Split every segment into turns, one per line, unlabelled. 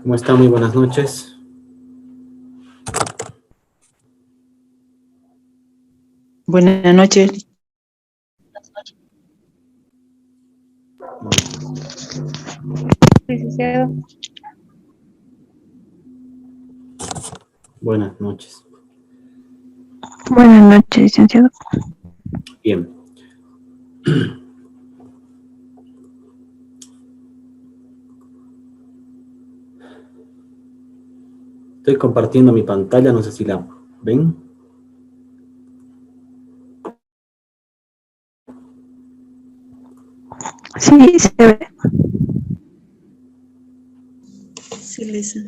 ¿Cómo está? Muy buenas noches.
Buenas noches.
Licenciado.
Buenas noches.
Buenas noches, licenciado.
Bien. Estoy compartiendo mi pantalla, no sé si la ven.
Sí, se ve.
Sí, Lisa.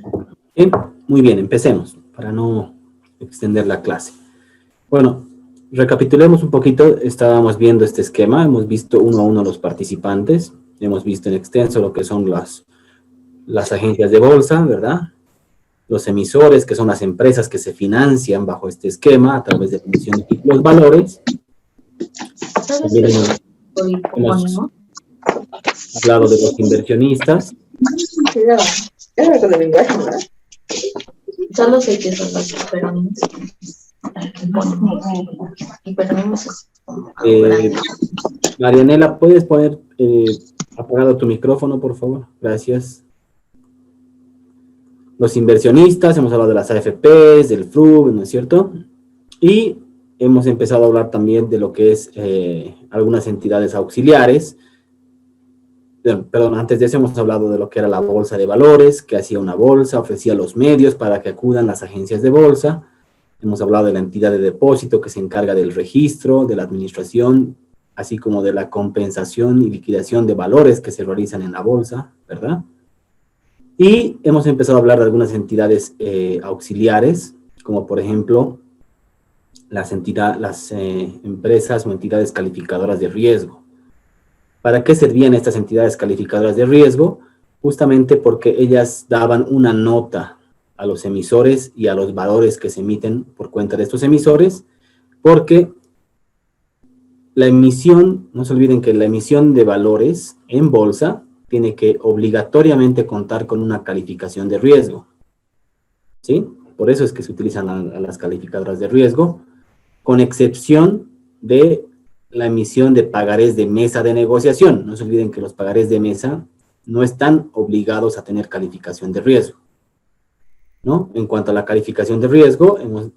Bien, muy bien, empecemos para no extender la clase. Bueno, recapitulemos un poquito. Estábamos viendo este esquema, hemos visto uno a uno los participantes, hemos visto en extenso lo que son las agencias de bolsa, ¿verdad? Los emisores, que son las empresas que se financian bajo este esquema a través de la emisión de títulos valores. También hemos hablado de los inversionistas.
Solo sé que son los
Marianela, ¿puedes poner apagado tu micrófono, por favor? Gracias. Los inversionistas, hemos hablado de las AFPs, del FRUB, ¿no es cierto? Y hemos empezado a hablar también de lo que es algunas entidades auxiliares. Perdón, antes de eso hemos hablado de lo que era la bolsa de valores, que hacía una bolsa, ofrecía los medios para que acudan las agencias de bolsa. Hemos hablado de la entidad de depósito que se encarga del registro, de la administración, así como de la compensación y liquidación de valores que se realizan en la bolsa, ¿verdad? Y hemos empezado a hablar de algunas entidades auxiliares, como por ejemplo las empresas o entidades calificadoras de riesgo. ¿Para qué servían estas entidades calificadoras de riesgo? Justamente porque ellas daban una nota a los emisores y a los valores que se emiten por cuenta de estos emisores, porque la emisión, no se olviden que la emisión de valores en bolsa tiene que obligatoriamente contar con una calificación de riesgo, ¿sí? Por eso es que se utilizan a las calificadoras de riesgo, con excepción de la emisión de pagarés de mesa de negociación. No se olviden que los pagarés de mesa no están obligados a tener calificación de riesgo, ¿no? En cuanto a la calificación de riesgo, hemos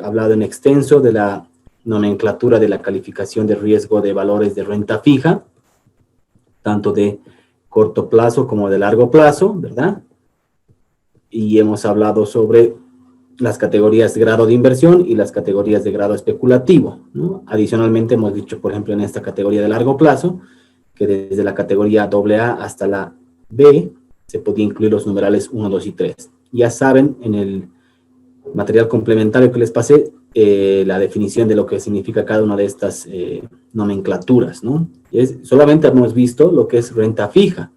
hablado en extenso de la nomenclatura de la calificación de riesgo de valores de renta fija, tanto de corto plazo como de largo plazo, ¿verdad? Y hemos hablado sobre las categorías de grado de inversión y las categorías de grado especulativo, ¿no? Adicionalmente hemos dicho, por ejemplo, en esta categoría de largo plazo, que desde la categoría AA hasta la B se podía incluir los numerales 1, 2 y 3. Ya saben, en el material complementario que les pasé, la definición de lo que significa cada una de estas nomenclaturas, ¿no? Solamente hemos visto lo que es renta fija.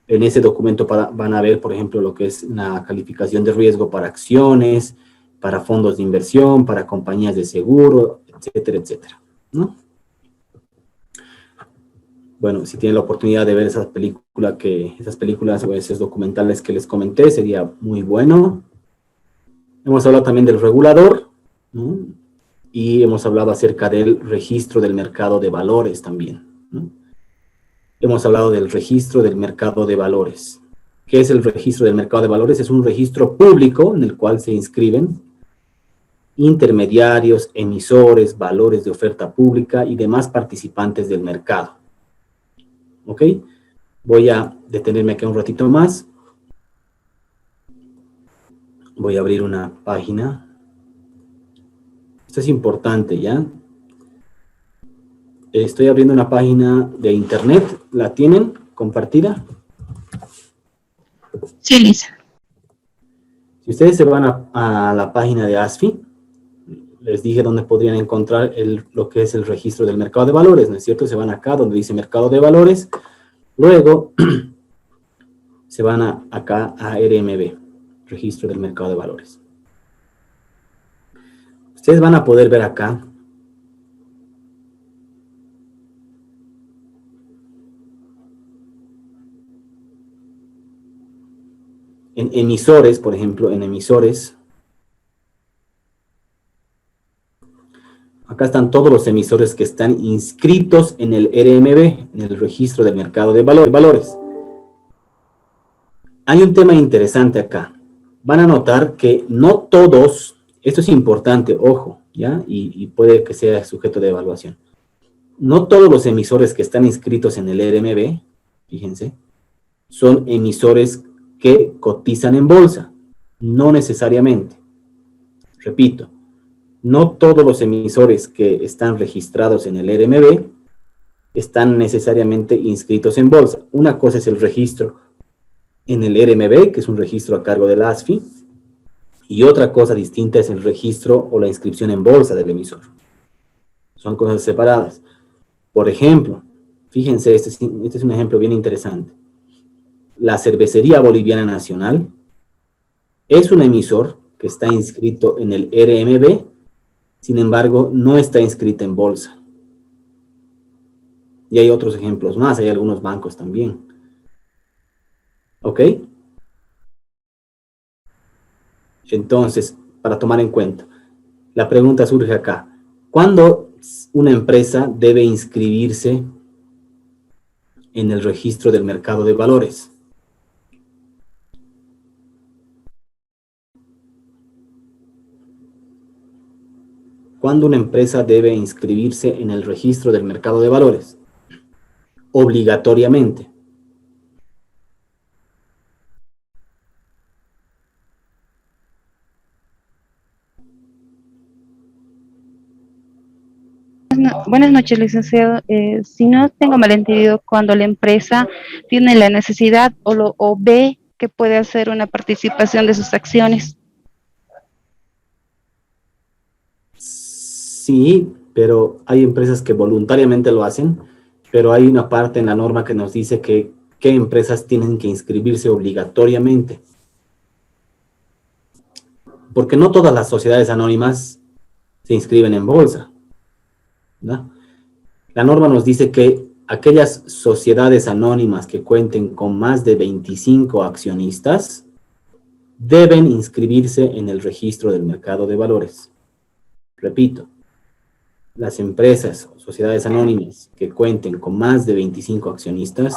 En ese documento van a ver, por ejemplo, lo que es la calificación de riesgo para acciones, para fondos de inversión, para compañías de seguro, etcétera, etcétera, ¿no? Bueno, si tienen la oportunidad de ver esas películas o esos documentales que les comenté, sería muy bueno. Hemos hablado también del regulador, ¿no? Y hemos hablado acerca del registro del mercado de valores también, ¿no? Hemos hablado del registro del mercado de valores. ¿Qué es el registro del mercado de valores? Es un registro público en el cual se inscriben intermediarios, emisores, valores de oferta pública y demás participantes del mercado. ¿Ok? Voy a detenerme aquí un ratito más. Voy a abrir una página. Esto es importante, ¿ya? Estoy abriendo una página de internet. ¿La tienen compartida?
Sí, Lisa.
Si ustedes se van a la página de ASFI, les dije dónde podrían encontrar lo que es el registro del mercado de valores, ¿no es cierto? Se van acá donde dice mercado de valores, luego se van acá a RMB, registro del mercado de valores. Ustedes van a poder ver acá en emisores, por ejemplo, en emisores, acá están todos los emisores que están inscritos en el RMB, en el registro del mercado de valores. Hay un tema interesante acá. Van a notar que no todos, esto es importante, ojo, ¿ya? Y puede que sea sujeto de evaluación. No todos los emisores que están inscritos en el RMB, fíjense, son emisores que cotizan en bolsa. No necesariamente. Repito, no todos los emisores que están registrados en el RMB están necesariamente inscritos en bolsa. Una cosa es el registro en el RMB, que es un registro a cargo de la ASFI, y otra cosa distinta es el registro o la inscripción en bolsa del emisor. Son cosas separadas. Por ejemplo, fíjense, este es un ejemplo bien interesante. La Cervecería Boliviana Nacional es un emisor que está inscrito en el RMB, sin embargo, no está inscrita en bolsa. Y hay otros ejemplos más, hay algunos bancos también. ¿Ok? Entonces, para tomar en cuenta, la pregunta surge acá. ¿Cuándo una empresa debe inscribirse en el registro del mercado de valores? ¿Cuándo una empresa debe inscribirse en el registro del mercado de valores? Obligatoriamente.
Buenas noches, licenciado. Si no tengo malentendido, cuando la empresa tiene la necesidad o ve que puede hacer una participación de sus acciones.
Sí, pero hay empresas que voluntariamente lo hacen, pero hay una parte en la norma que nos dice que qué empresas tienen que inscribirse obligatoriamente. Porque no todas las sociedades anónimas se inscriben en bolsa, ¿no? La norma nos dice que aquellas sociedades anónimas que cuenten con más de 25 accionistas deben inscribirse en el registro del mercado de valores. Repito, las empresas o sociedades anónimas que cuenten con más de 25 accionistas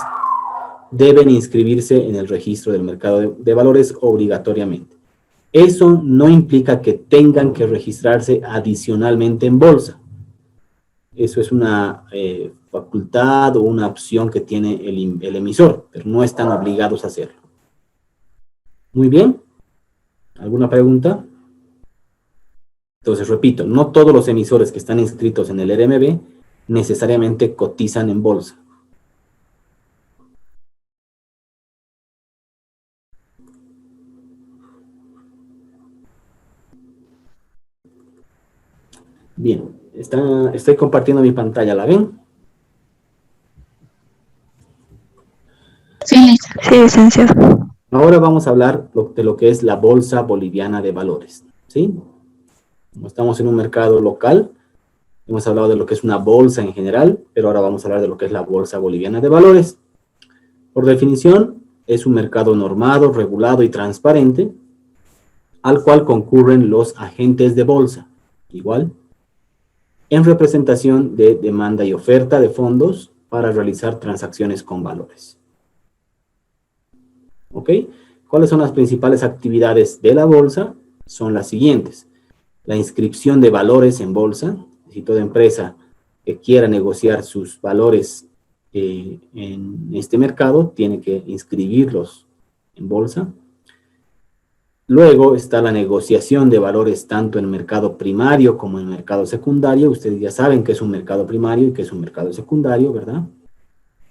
deben inscribirse en el registro del mercado de valores obligatoriamente. Eso no implica que tengan que registrarse adicionalmente en bolsa. Eso es una facultad o una opción que tiene el emisor, pero no están obligados a hacerlo. Muy bien. ¿Alguna pregunta? Entonces, repito, no todos los emisores que están inscritos en el RMB necesariamente cotizan en bolsa. Bien, estoy compartiendo mi pantalla, ¿la ven?
Sí,
Sí, licenciado.
Ahora vamos a hablar de lo que es la Bolsa Boliviana de Valores, ¿sí? Como estamos en un mercado local, hemos hablado de lo que es una bolsa en general, pero ahora vamos a hablar de lo que es la Bolsa Boliviana de Valores. Por definición, es un mercado normado, regulado y transparente, al cual concurren los agentes de bolsa, igual, en representación de demanda y oferta de fondos para realizar transacciones con valores. ¿Ok? ¿Cuáles son las principales actividades de la bolsa? Son las siguientes. La inscripción de valores en bolsa. Si toda empresa que quiera negociar sus valores en este mercado, tiene que inscribirlos en bolsa. Luego está la negociación de valores tanto en mercado primario como en mercado secundario. Ustedes ya saben qué es un mercado primario y qué es un mercado secundario, ¿verdad?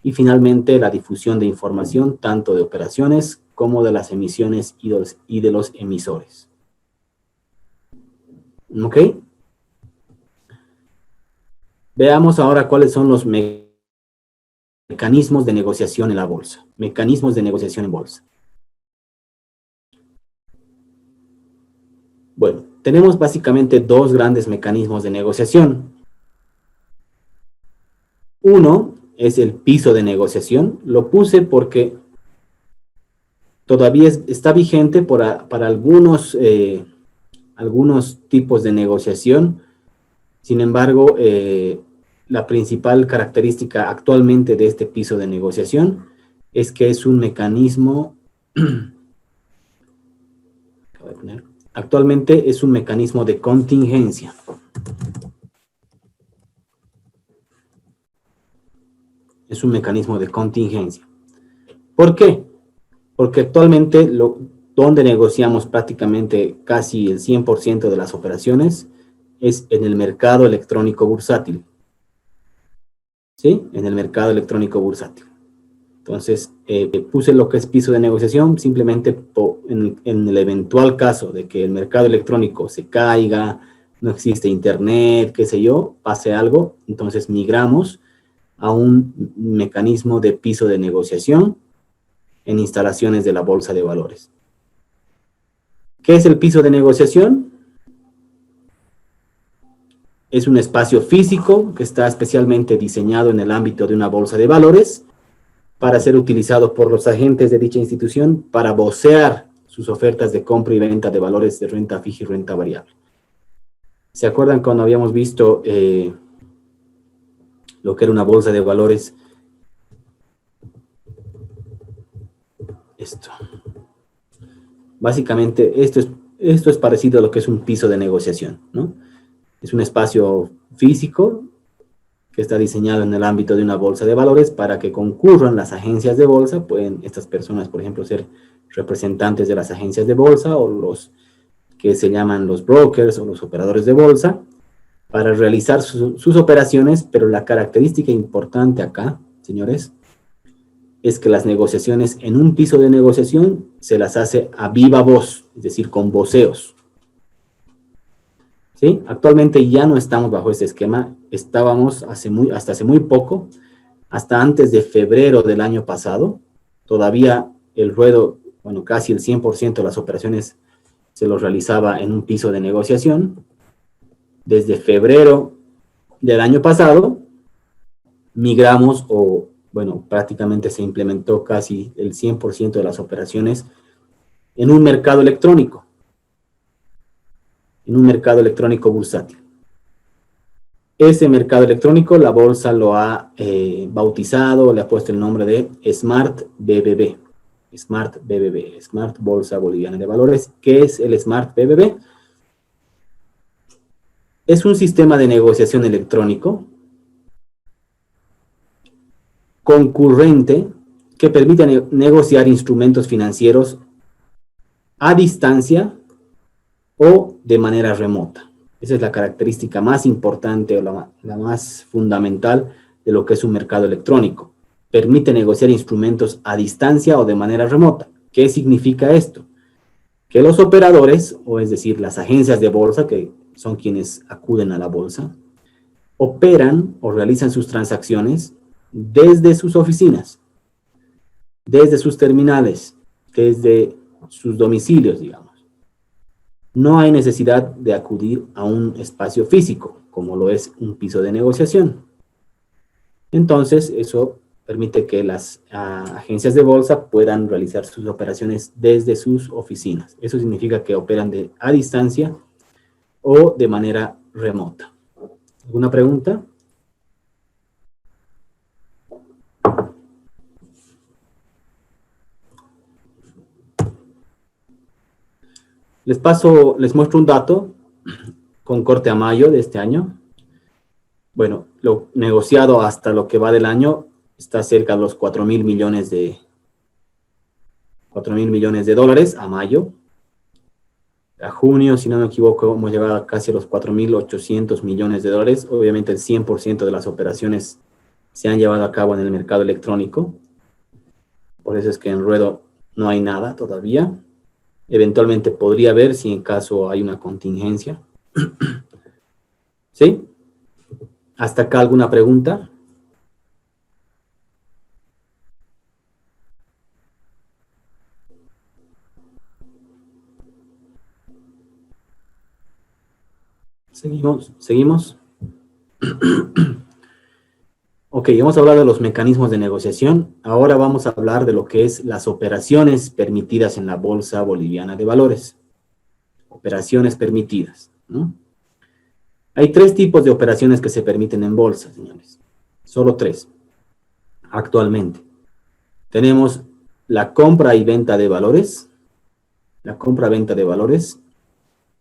Y finalmente la difusión de información tanto de operaciones como de las emisiones y de los emisores. ¿Ok? Veamos ahora cuáles son los mecanismos de negociación en la bolsa. Mecanismos de negociación en bolsa. Bueno, tenemos básicamente dos grandes mecanismos de negociación. Uno es el piso de negociación. Lo puse porque todavía está vigente para algunos tipos de negociación. Sin embargo, la principal característica actualmente de este piso de negociación es que es un mecanismo, actualmente es un mecanismo de contingencia. Es un mecanismo de contingencia. ¿Por qué? Porque actualmente donde negociamos prácticamente casi el 100% de las operaciones es en el mercado electrónico bursátil. ¿Sí? En el mercado electrónico bursátil. Entonces, puse lo que es piso de negociación, simplemente en el eventual caso de que el mercado electrónico se caiga, no existe internet, qué sé yo, pase algo, entonces migramos a un mecanismo de piso de negociación en instalaciones de la Bolsa de Valores. ¿Qué es el piso de negociación? Es un espacio físico que está especialmente diseñado en el ámbito de una bolsa de valores para ser utilizado por los agentes de dicha institución para vocear sus ofertas de compra y venta de valores de renta fija y renta variable. ¿Se acuerdan cuando habíamos visto lo que era una bolsa de valores? Esto. Básicamente, esto es parecido a lo que es un piso de negociación, ¿no? Es un espacio físico que está diseñado en el ámbito de una bolsa de valores para que concurran las agencias de bolsa. Pueden estas personas, por ejemplo, ser representantes de las agencias de bolsa o los que se llaman los brokers o los operadores de bolsa para realizar sus operaciones, pero la característica importante acá, señores, es que las negociaciones en un piso de negociación se las hace a viva voz, es decir, con voceos. ¿Sí? Actualmente ya no estamos bajo este esquema, estábamos hasta hace muy poco, hasta antes de febrero del año pasado, todavía el ruedo, bueno, casi el 100% de las operaciones se los realizaba en un piso de negociación. Desde febrero del año pasado, migramos bueno, prácticamente se implementó casi el 100% de las operaciones en un mercado electrónico. En un mercado electrónico bursátil. Ese mercado electrónico, la bolsa lo ha bautizado, le ha puesto el nombre de Smart BBB. Smart BBB, Smart Bolsa Boliviana de Valores. ¿Qué es el Smart BBB? Es un sistema de negociación electrónico concurrente que permite negociar instrumentos financieros a distancia o de manera remota. Esa es la característica más importante o la más fundamental de lo que es un mercado electrónico. Permite negociar instrumentos a distancia o de manera remota. ¿Qué significa esto? Que los operadores, o es decir, las agencias de bolsa, que son quienes acuden a la bolsa, operan o realizan sus transacciones desde sus oficinas, desde sus terminales, desde sus domicilios, digamos. No hay necesidad de acudir a un espacio físico, como lo es un piso de negociación. Entonces, eso permite que las agencias de bolsa puedan realizar sus operaciones desde sus oficinas. Eso significa que operan a distancia o de manera remota. ¿Alguna pregunta? Les muestro un dato con corte a mayo de este año. Bueno, lo negociado hasta lo que va del año está cerca de los 4.000 millones de dólares a mayo. A junio, si no me equivoco, hemos llegado a casi a los 4.800 millones de dólares. Obviamente el 100% de las operaciones se han llevado a cabo en el mercado electrónico. Por eso es que en ruedo no hay nada todavía. Eventualmente podría haber si en caso hay una contingencia. ¿Sí? ¿Hasta acá alguna pregunta? Seguimos. Ok, Ok, hemos hablado de los mecanismos de negociación. Ahora vamos a hablar de lo que es las operaciones permitidas en la Bolsa Boliviana de Valores. Operaciones permitidas, ¿no? Hay 3 tipos de operaciones que se permiten en bolsa, señores. Solo 3, actualmente. Tenemos la compra y venta de valores. La compra-venta de valores.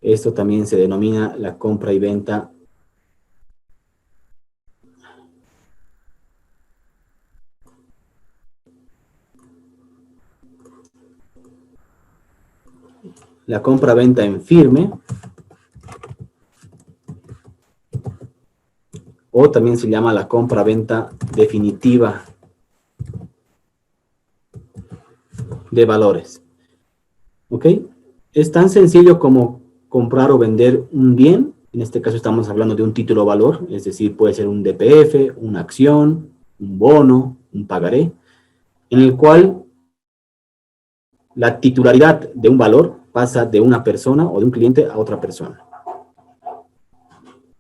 Esto también se denomina la compra y venta en firme, o también se llama la compra-venta definitiva de valores. ¿Ok? Es tan sencillo como comprar o vender un bien. En este caso estamos hablando de un título valor, es decir, puede ser un DPF, una acción, un bono, un pagaré, en el cual la titularidad de un valor pasa de una persona o de un cliente a otra persona.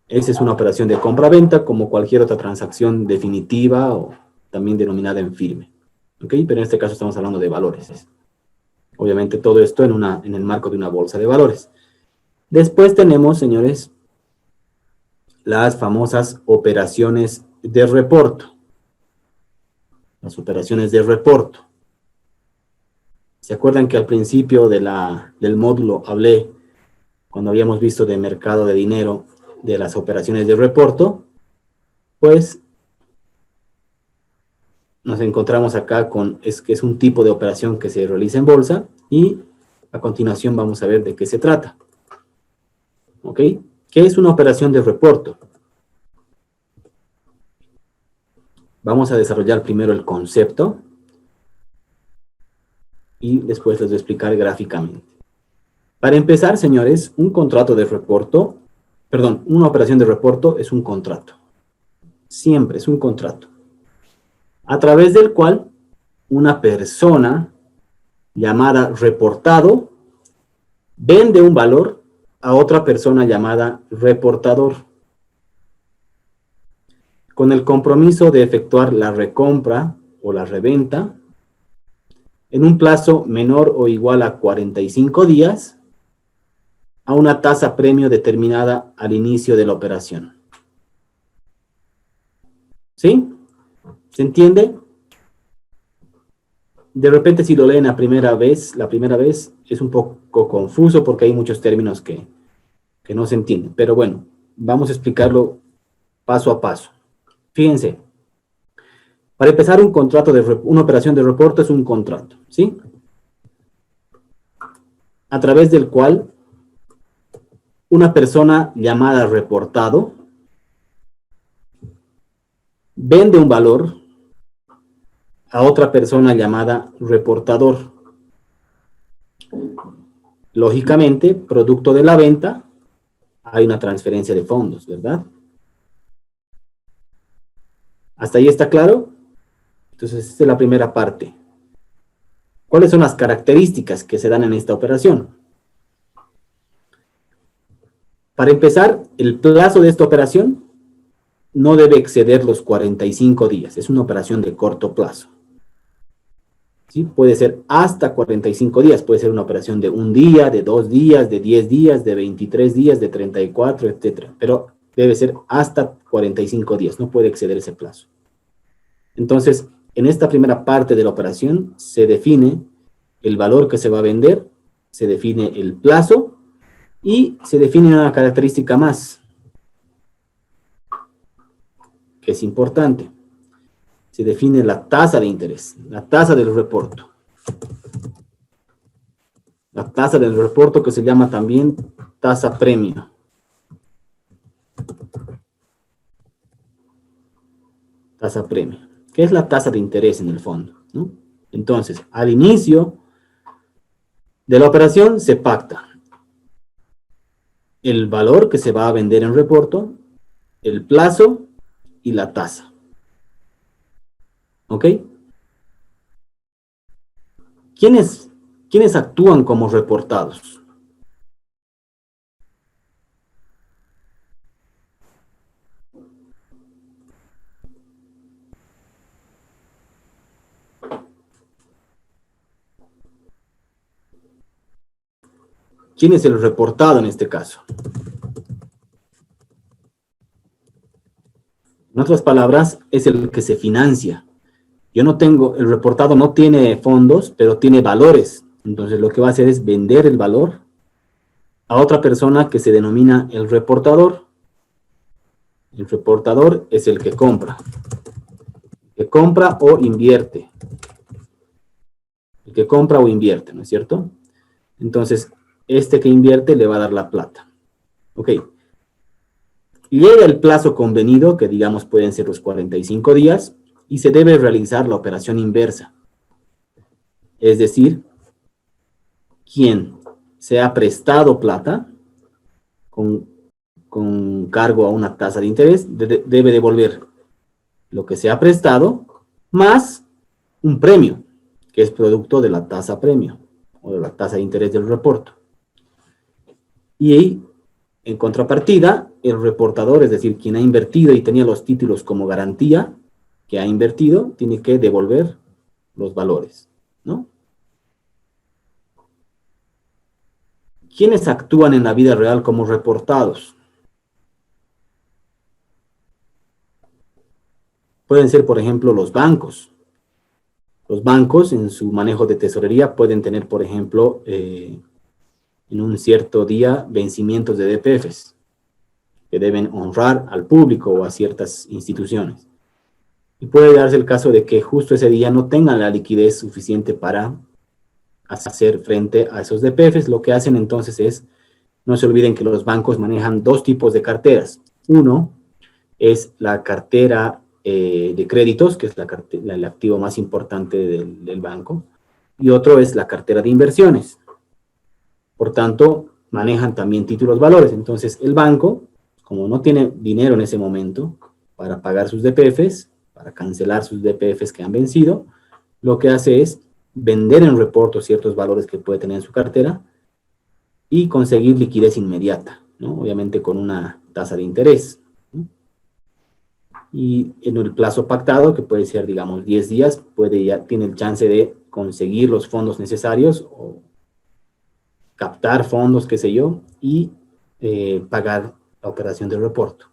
Esa es una operación de compra-venta como cualquier otra transacción definitiva o también denominada en firme. ¿Ok? Pero en este caso estamos hablando de valores. Obviamente todo esto en el marco de una bolsa de valores. Después tenemos, señores, las famosas operaciones de reporto. Las operaciones de reporto. ¿Se acuerdan que al principio del módulo hablé, cuando habíamos visto de mercado de dinero, de las operaciones de reporto? Pues nos encontramos acá con, que es un tipo de operación que se realiza en bolsa, y a continuación vamos a ver de qué se trata. ¿Ok? ¿Qué es una operación de reporto? Vamos a desarrollar primero el concepto y después les voy a explicar gráficamente. Para empezar, señores, un contrato de reporto, perdón, una operación de reporto es un contrato. Siempre es un contrato, a través del cual una persona llamada reportado vende un valor a otra persona llamada reportador, con el compromiso de efectuar la recompra o la reventa en un plazo menor o igual a 45 días a una tasa premio determinada al inicio de la operación. ¿Sí? ¿Se entiende? De repente si lo leen la primera vez es un poco confuso porque hay muchos términos que no se entienden. Pero bueno, vamos a explicarlo paso a paso. Fíjense, para empezar una operación de reporto es un contrato, ¿sí? A través del cual una persona llamada reportado vende un valor a otra persona llamada reportador. Lógicamente, producto de la venta, hay una transferencia de fondos, ¿verdad? ¿Hasta ahí está claro? Entonces, esta es la primera parte. ¿Cuáles son las características que se dan en esta operación? Para empezar, el plazo de esta operación no debe exceder los 45 días. Es una operación de corto plazo. ¿Sí? Puede ser hasta 45 días. Puede ser una operación de 1 día, de 2 días, de 10 días, de 23 días, de 34, etc. Pero debe ser hasta 45 días. No puede exceder ese plazo. Entonces, en esta primera parte de la operación se define el valor que se va a vender, se define el plazo y se define una característica más, que es importante. Se define la tasa de interés, la tasa del reporto. La tasa del reporto, que se llama también tasa premio. Tasa premio. ¿Qué es la tasa de interés en el fondo? ¿No? Entonces, al inicio de la operación se pacta el valor que se va a vender en reporto, el plazo y la tasa. ¿Ok? ¿Quiénes actúan como reportados? ¿Quién es el reportado en este caso? En otras palabras, es el que se financia. Yo no tengo, el reportado no tiene fondos, pero tiene valores. Entonces lo que va a hacer es vender el valor a otra persona que se denomina el reportador. El reportador es el que compra. El que compra o invierte. El que compra o invierte, ¿no es cierto? Entonces, este que invierte le va a dar la plata. Ok. Llega el plazo convenido, que digamos pueden ser los 45 días, y se debe realizar la operación inversa. Es decir, quien se ha prestado plata con cargo a una tasa de interés debe devolver lo que se ha prestado más un premio, que es producto de la tasa premio o de la tasa de interés del reporto. Y en contrapartida, el reportador, es decir, quien ha invertido y tenía los títulos como garantía que ha invertido, tiene que devolver los valores, ¿no? ¿Quiénes actúan en la vida real como reportados? Pueden ser, por ejemplo, los bancos. Los bancos, en su manejo de tesorería, pueden tener, por ejemplo, en un cierto día, vencimientos de DPFs que deben honrar al público o a ciertas instituciones. Y puede darse el caso de que justo ese día no tengan la liquidez suficiente para hacer frente a esos DPFs. Lo que hacen entonces es, no se olviden que los bancos manejan dos tipos de carteras. Uno es la cartera de créditos, que es el activo más importante del banco, y otro es la cartera de inversiones. Por tanto, manejan también títulos valores. Entonces, el banco, como no tiene dinero en ese momento para pagar sus DPFs, para cancelar sus DPFs que han vencido, lo que hace es vender en reporto ciertos valores que puede tener en su cartera y conseguir liquidez inmediata, ¿no? Obviamente con una tasa de interés, ¿no? Y en el plazo pactado, que puede ser, digamos, 10 días, tiene el chance de conseguir los fondos necesarios o captar fondos, qué sé yo, y pagar la operación de reporto.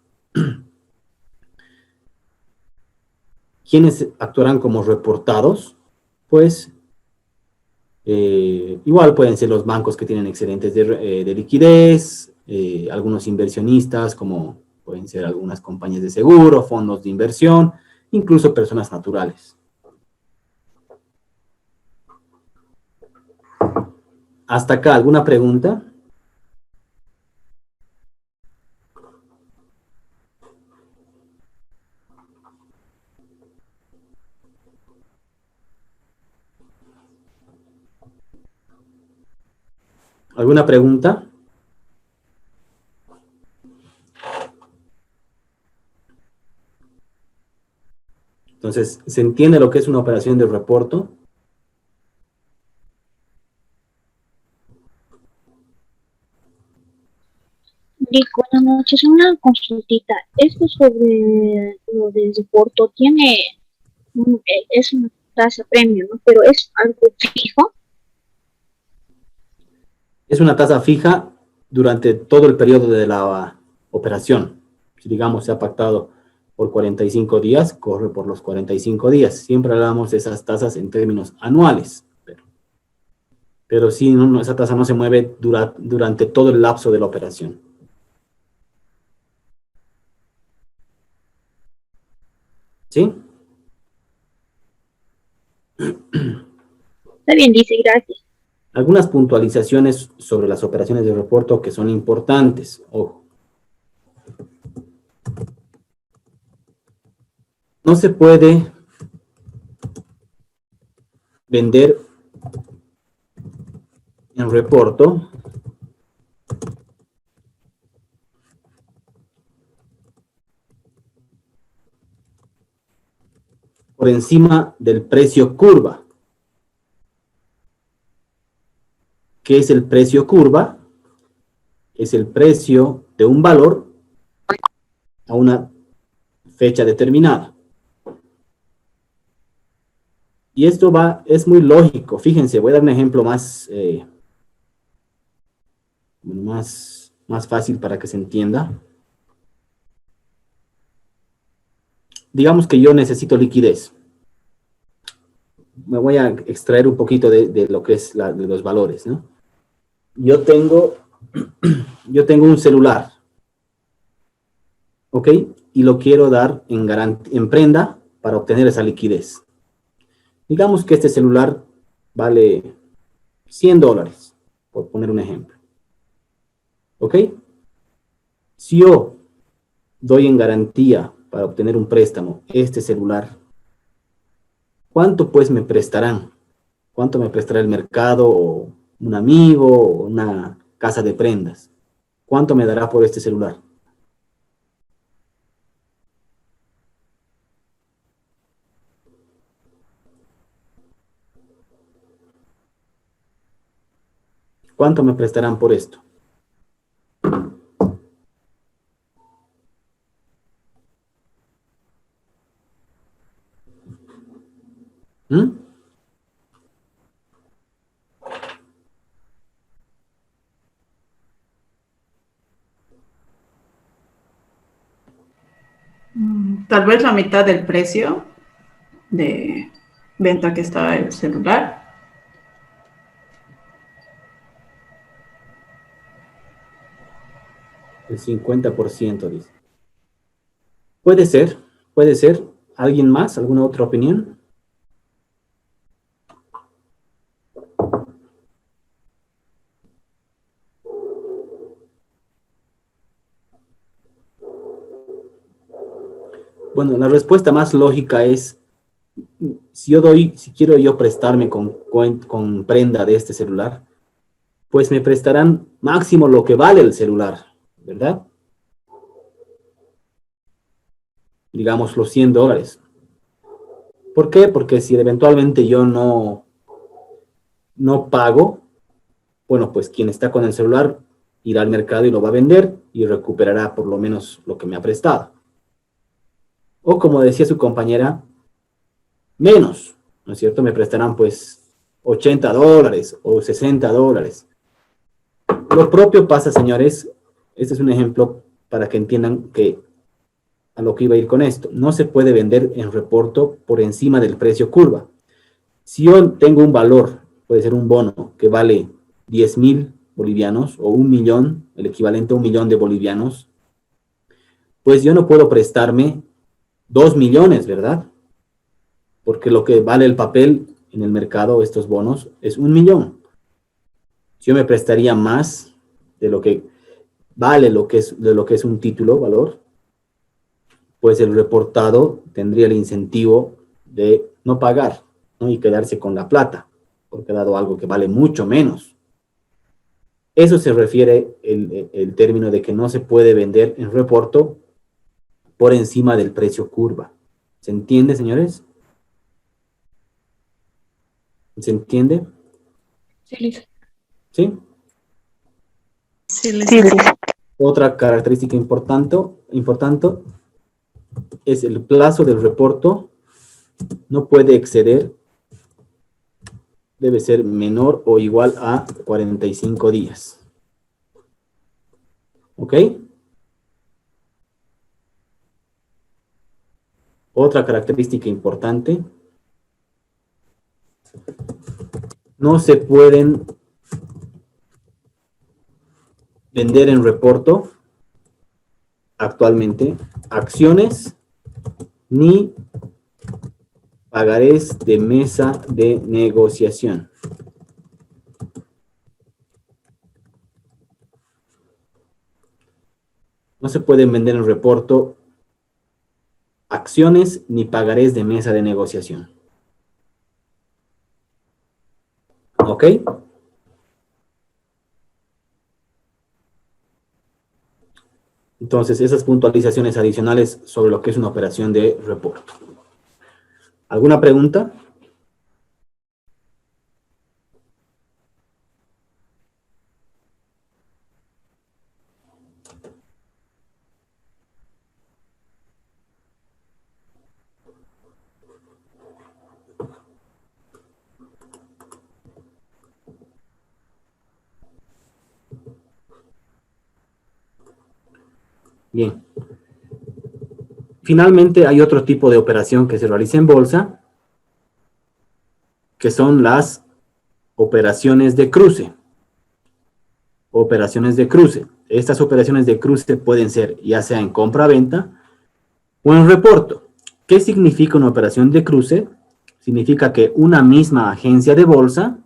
¿Quiénes actuarán como reportados? Pues igual pueden ser los bancos que tienen excedentes de liquidez, algunos inversionistas, como pueden ser algunas compañías de seguro, fondos de inversión, incluso personas naturales. Hasta acá, ¿alguna pregunta? ¿Alguna pregunta? Entonces, ¿se entiende lo que es una operación de reporto?
Dick, buenas noches. Una consultita. Esto sobre lo del reporto es una tasa premium, ¿no? Pero es algo fijo.
Es una tasa fija durante todo el periodo de la operación. Si digamos se ha pactado por 45 días, corre por los 45 días. Siempre hablamos de esas tasas en términos anuales. Pero sí, no, esa tasa no se mueve durante todo el lapso de la operación. ¿Sí?
Está bien, dice, gracias.
Algunas puntualizaciones sobre las operaciones de reporto que son importantes. Ojo. No se puede vender en reporto por encima del precio curva. ¿Qué es el precio curva? Es el precio de un valor a una fecha determinada. Y esto es muy lógico. Fíjense, voy a dar un ejemplo más más fácil para que se entienda. Digamos que yo necesito liquidez. Me voy a extraer un poquito de lo que es de los valores, ¿no? Yo tengo un celular, ¿ok? Y lo quiero dar en prenda para obtener esa liquidez. Digamos que este celular vale $100, por poner un ejemplo. ¿Ok? Si yo doy en garantía para obtener un préstamo este celular, ¿cuánto pues me prestarán? ¿Cuánto me prestará el mercado o un amigo o una casa de prendas? ¿Cuánto me dará por este celular? ¿Cuánto me prestarán por esto? ¿Mm?
Tal vez la mitad del precio de venta que está el celular.
El 50%, dice. Puede ser, puede ser. ¿Alguien más? ¿Alguna otra opinión? Bueno, la respuesta más lógica es, si quiero yo prestarme con prenda de este celular, pues me prestarán máximo lo que vale el celular, ¿verdad? Digamos los $100. ¿Por qué? Porque si eventualmente yo no pago, bueno, pues quien está con el celular irá al mercado y lo va a vender y recuperará por lo menos lo que me ha prestado. O como decía su compañera, menos, ¿no es cierto? Me prestarán pues $80 o $60. Lo propio pasa, señores, este es un ejemplo para que entiendan que a lo que iba a ir con esto. No se puede vender en reporto por encima del precio curva. Si yo tengo un valor, puede ser un bono que vale 10.000 bolivianos o 1.000.000, el equivalente a 1.000.000 de bolivianos, pues yo no puedo prestarme 2 millones, ¿verdad? Porque lo que vale el papel en el mercado, estos bonos, es 1.000.000. Si yo me prestaría más de lo que vale de lo que es un título, valor, pues el reportado tendría el incentivo de no pagar, ¿no? Y quedarse con la plata, porque ha dado algo que vale mucho menos. Eso se refiere el término de que no se puede vender en reporto por encima del precio curva. ¿Se entiende, señores? ¿Se entiende?
Sí, listo.
¿Sí?
Sí,
Sí,
licenciado.
listo.
Otra característica importante es el plazo del reporto no puede exceder, debe ser menor o igual a 45 días. ¿Ok? Otra característica importante, no se pueden vender en reporto actualmente acciones ni pagarés de mesa de negociación. No se pueden vender en reporto acciones ni pagarés de mesa de negociación. ¿Ok? Entonces, esas puntualizaciones adicionales sobre lo que es una operación de reporto. ¿Alguna pregunta? Bien. Finalmente, hay otro tipo de operación que se realiza en bolsa, que son las operaciones de cruce. Operaciones de cruce. Estas operaciones de cruce pueden ser ya sea en compra-venta o en reporto. ¿Qué significa una operación de cruce? Significa que una misma agencia de bolsa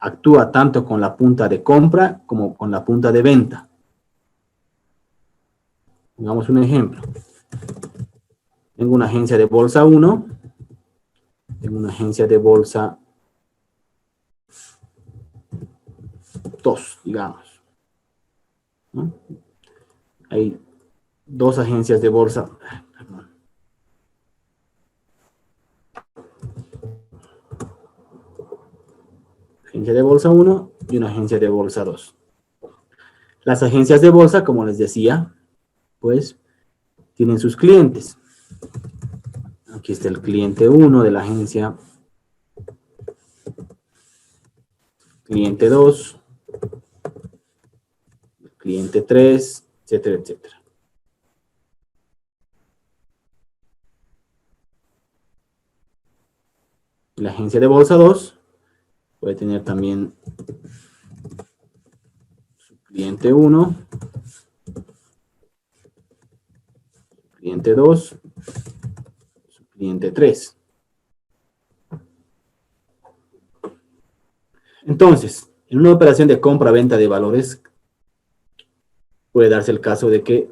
actúa tanto con la punta de compra como con la punta de venta. Pongamos un ejemplo. Tengo una agencia de bolsa 1, tengo una agencia de bolsa 2, digamos, ¿no? Hay dos agencias de bolsa. Perdón. Agencia de bolsa 1 y una agencia de bolsa 2. Las agencias de bolsa, como les decía, pues tienen sus clientes. Aquí está el cliente 1 de la agencia, cliente 2, cliente 3, etcétera, etcétera. La agencia de bolsa 2 puede tener también su cliente 1, cliente 2, su cliente 3. Entonces, en una operación de compra-venta de valores, puede darse el caso de que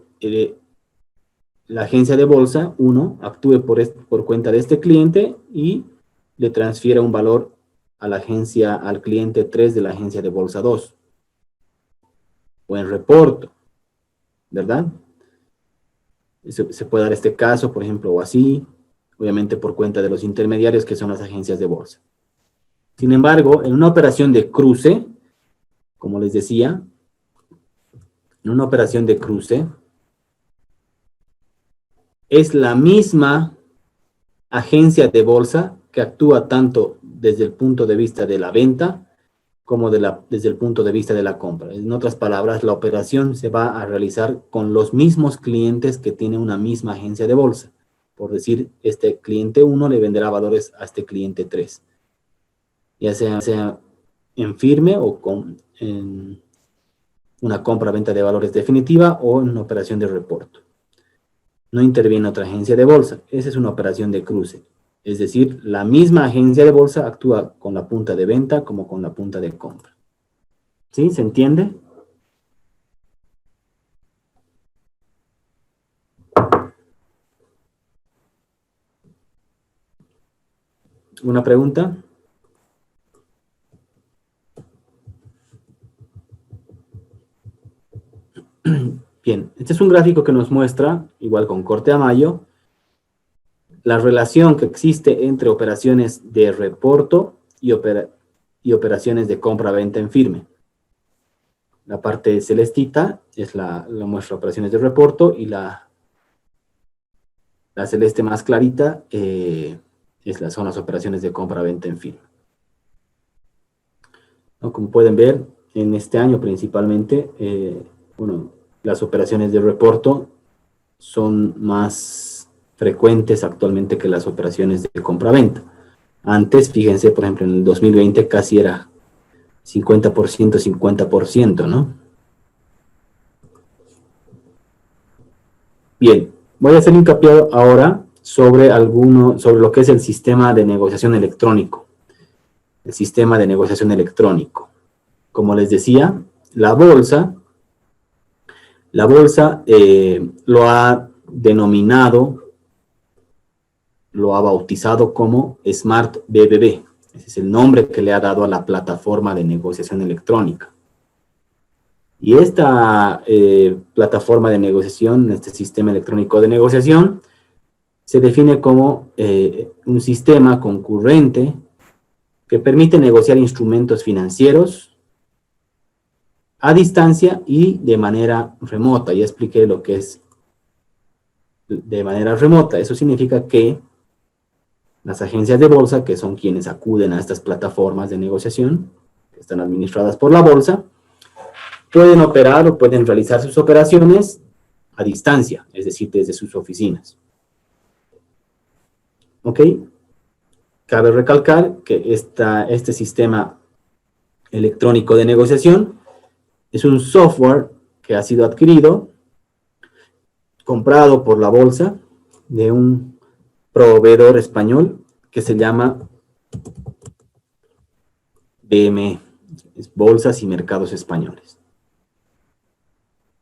la agencia de bolsa 1 actúe por cuenta de este cliente y le transfiera un valor a la agencia, al cliente 3 de la agencia de bolsa 2. O en reporto, ¿verdad? Se puede dar este caso, por ejemplo, o así, obviamente por cuenta de los intermediarios que son las agencias de bolsa. Sin embargo, en una operación de cruce, como les decía, en una operación de cruce, es la misma agencia de bolsa que actúa tanto desde el punto de vista de la venta como desde el punto de vista de la compra. En otras palabras, la operación se va a realizar con los mismos clientes que tiene una misma agencia de bolsa. Por decir, este cliente 1 le venderá valores a este cliente 3. Ya sea en firme o en una compra-venta de valores definitiva o en una operación de reporto. No interviene otra agencia de bolsa. Esa es una operación de cruce. Es decir, la misma agencia de bolsa actúa con la punta de venta como con la punta de compra. ¿Sí? ¿Se entiende? ¿Una pregunta? Bien, este es un gráfico que nos muestra, igual con corte a mayo, la relación que existe entre operaciones de reporto y operaciones de compra-venta en firme. La parte celestita es la muestra de operaciones de reporto y la celeste más clarita son las operaciones de compra-venta en firme. ¿No? Como pueden ver, en este año principalmente, las operaciones de reporto son más frecuentes actualmente que las operaciones de compra-venta. Antes, fíjense, por ejemplo, en el 2020 casi era 50%, 50%, ¿no? Bien, voy a hacer hincapié ahora sobre lo que es el sistema de negociación electrónico. El sistema de negociación electrónico. Como les decía, la bolsa lo ha denominado, lo ha bautizado como Smart BBB. Ese es el nombre que le ha dado a la plataforma de negociación electrónica. Y esta plataforma de negociación, este sistema electrónico de negociación, se define como un sistema concurrente que permite negociar instrumentos financieros a distancia y de manera remota. Ya expliqué lo que es de manera remota. Eso significa que las agencias de bolsa, que son quienes acuden a estas plataformas de negociación, que están administradas por la bolsa, pueden operar o pueden realizar sus operaciones a distancia, es decir, desde sus oficinas. ¿Ok? Cabe recalcar que este sistema electrónico de negociación es un software que ha sido adquirido, comprado por la bolsa de un proveedor español que se llama BME, es Bolsas y Mercados Españoles.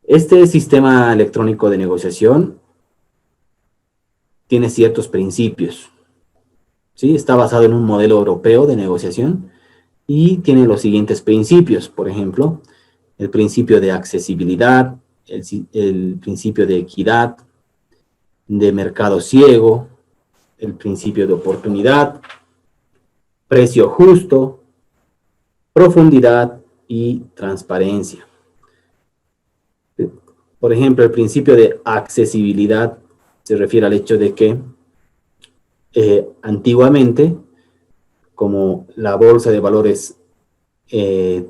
Este sistema electrónico de negociación tiene ciertos principios, ¿sí? Está basado en un modelo europeo de negociación y tiene los siguientes principios, por ejemplo, el principio de accesibilidad, el principio de equidad, de mercado ciego, el principio de oportunidad, precio justo, profundidad y transparencia. Por ejemplo, el principio de accesibilidad se refiere al hecho de que antiguamente, como la bolsa de valores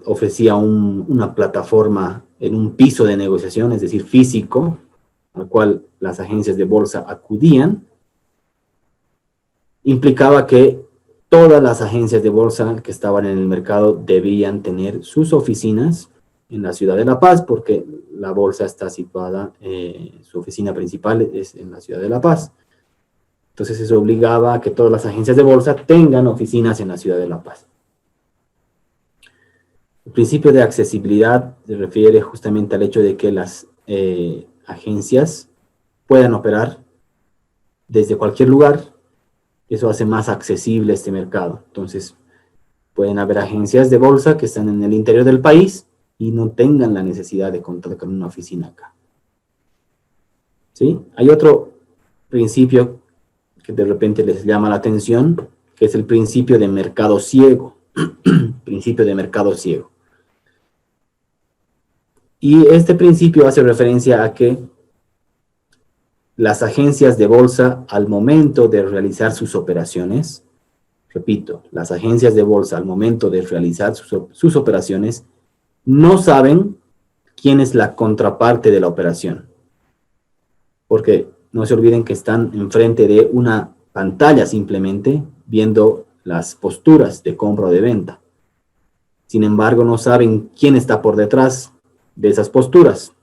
ofrecía una plataforma en un piso de negociación, es decir, físico, al cual las agencias de bolsa acudían, implicaba que todas las agencias de bolsa que estaban en el mercado debían tener sus oficinas en la ciudad de La Paz, porque la bolsa está situada, su oficina principal es en la ciudad de La Paz. Entonces eso obligaba a que todas las agencias de bolsa tengan oficinas en la ciudad de La Paz. El principio de accesibilidad se refiere justamente al hecho de que las agencias puedan operar desde cualquier lugar. Eso hace más accesible este mercado. Entonces, pueden haber agencias de bolsa que están en el interior del país y no tengan la necesidad de contar con una oficina acá. ¿Sí? Hay otro principio que de repente les llama la atención, que es el principio de mercado ciego. Principio de mercado ciego. Y este principio hace referencia a que las agencias de bolsa, al momento de realizar sus operaciones, repito, las agencias de bolsa, al momento de realizar sus operaciones, no saben quién es la contraparte de la operación. Porque no se olviden que están enfrente de una pantalla simplemente, viendo las posturas de compra o de venta. Sin embargo, no saben quién está por detrás de esas posturas.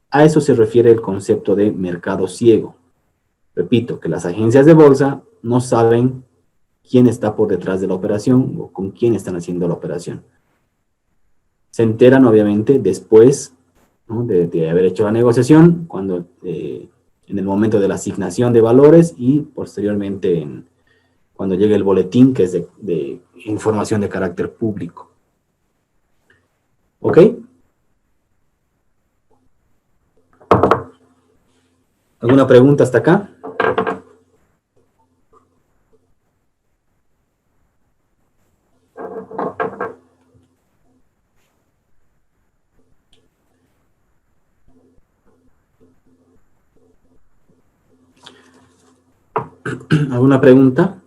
A eso se refiere el concepto de mercado ciego. Repito, que las agencias de bolsa no saben quién está por detrás de la operación o con quién están haciendo la operación. Se enteran, obviamente, después, ¿no?, de haber hecho la negociación, cuando en el momento de la asignación de valores y posteriormente cuando llegue el boletín, que es de información de carácter público. ¿Ok? ¿Alguna pregunta hasta acá? ¿Alguna pregunta?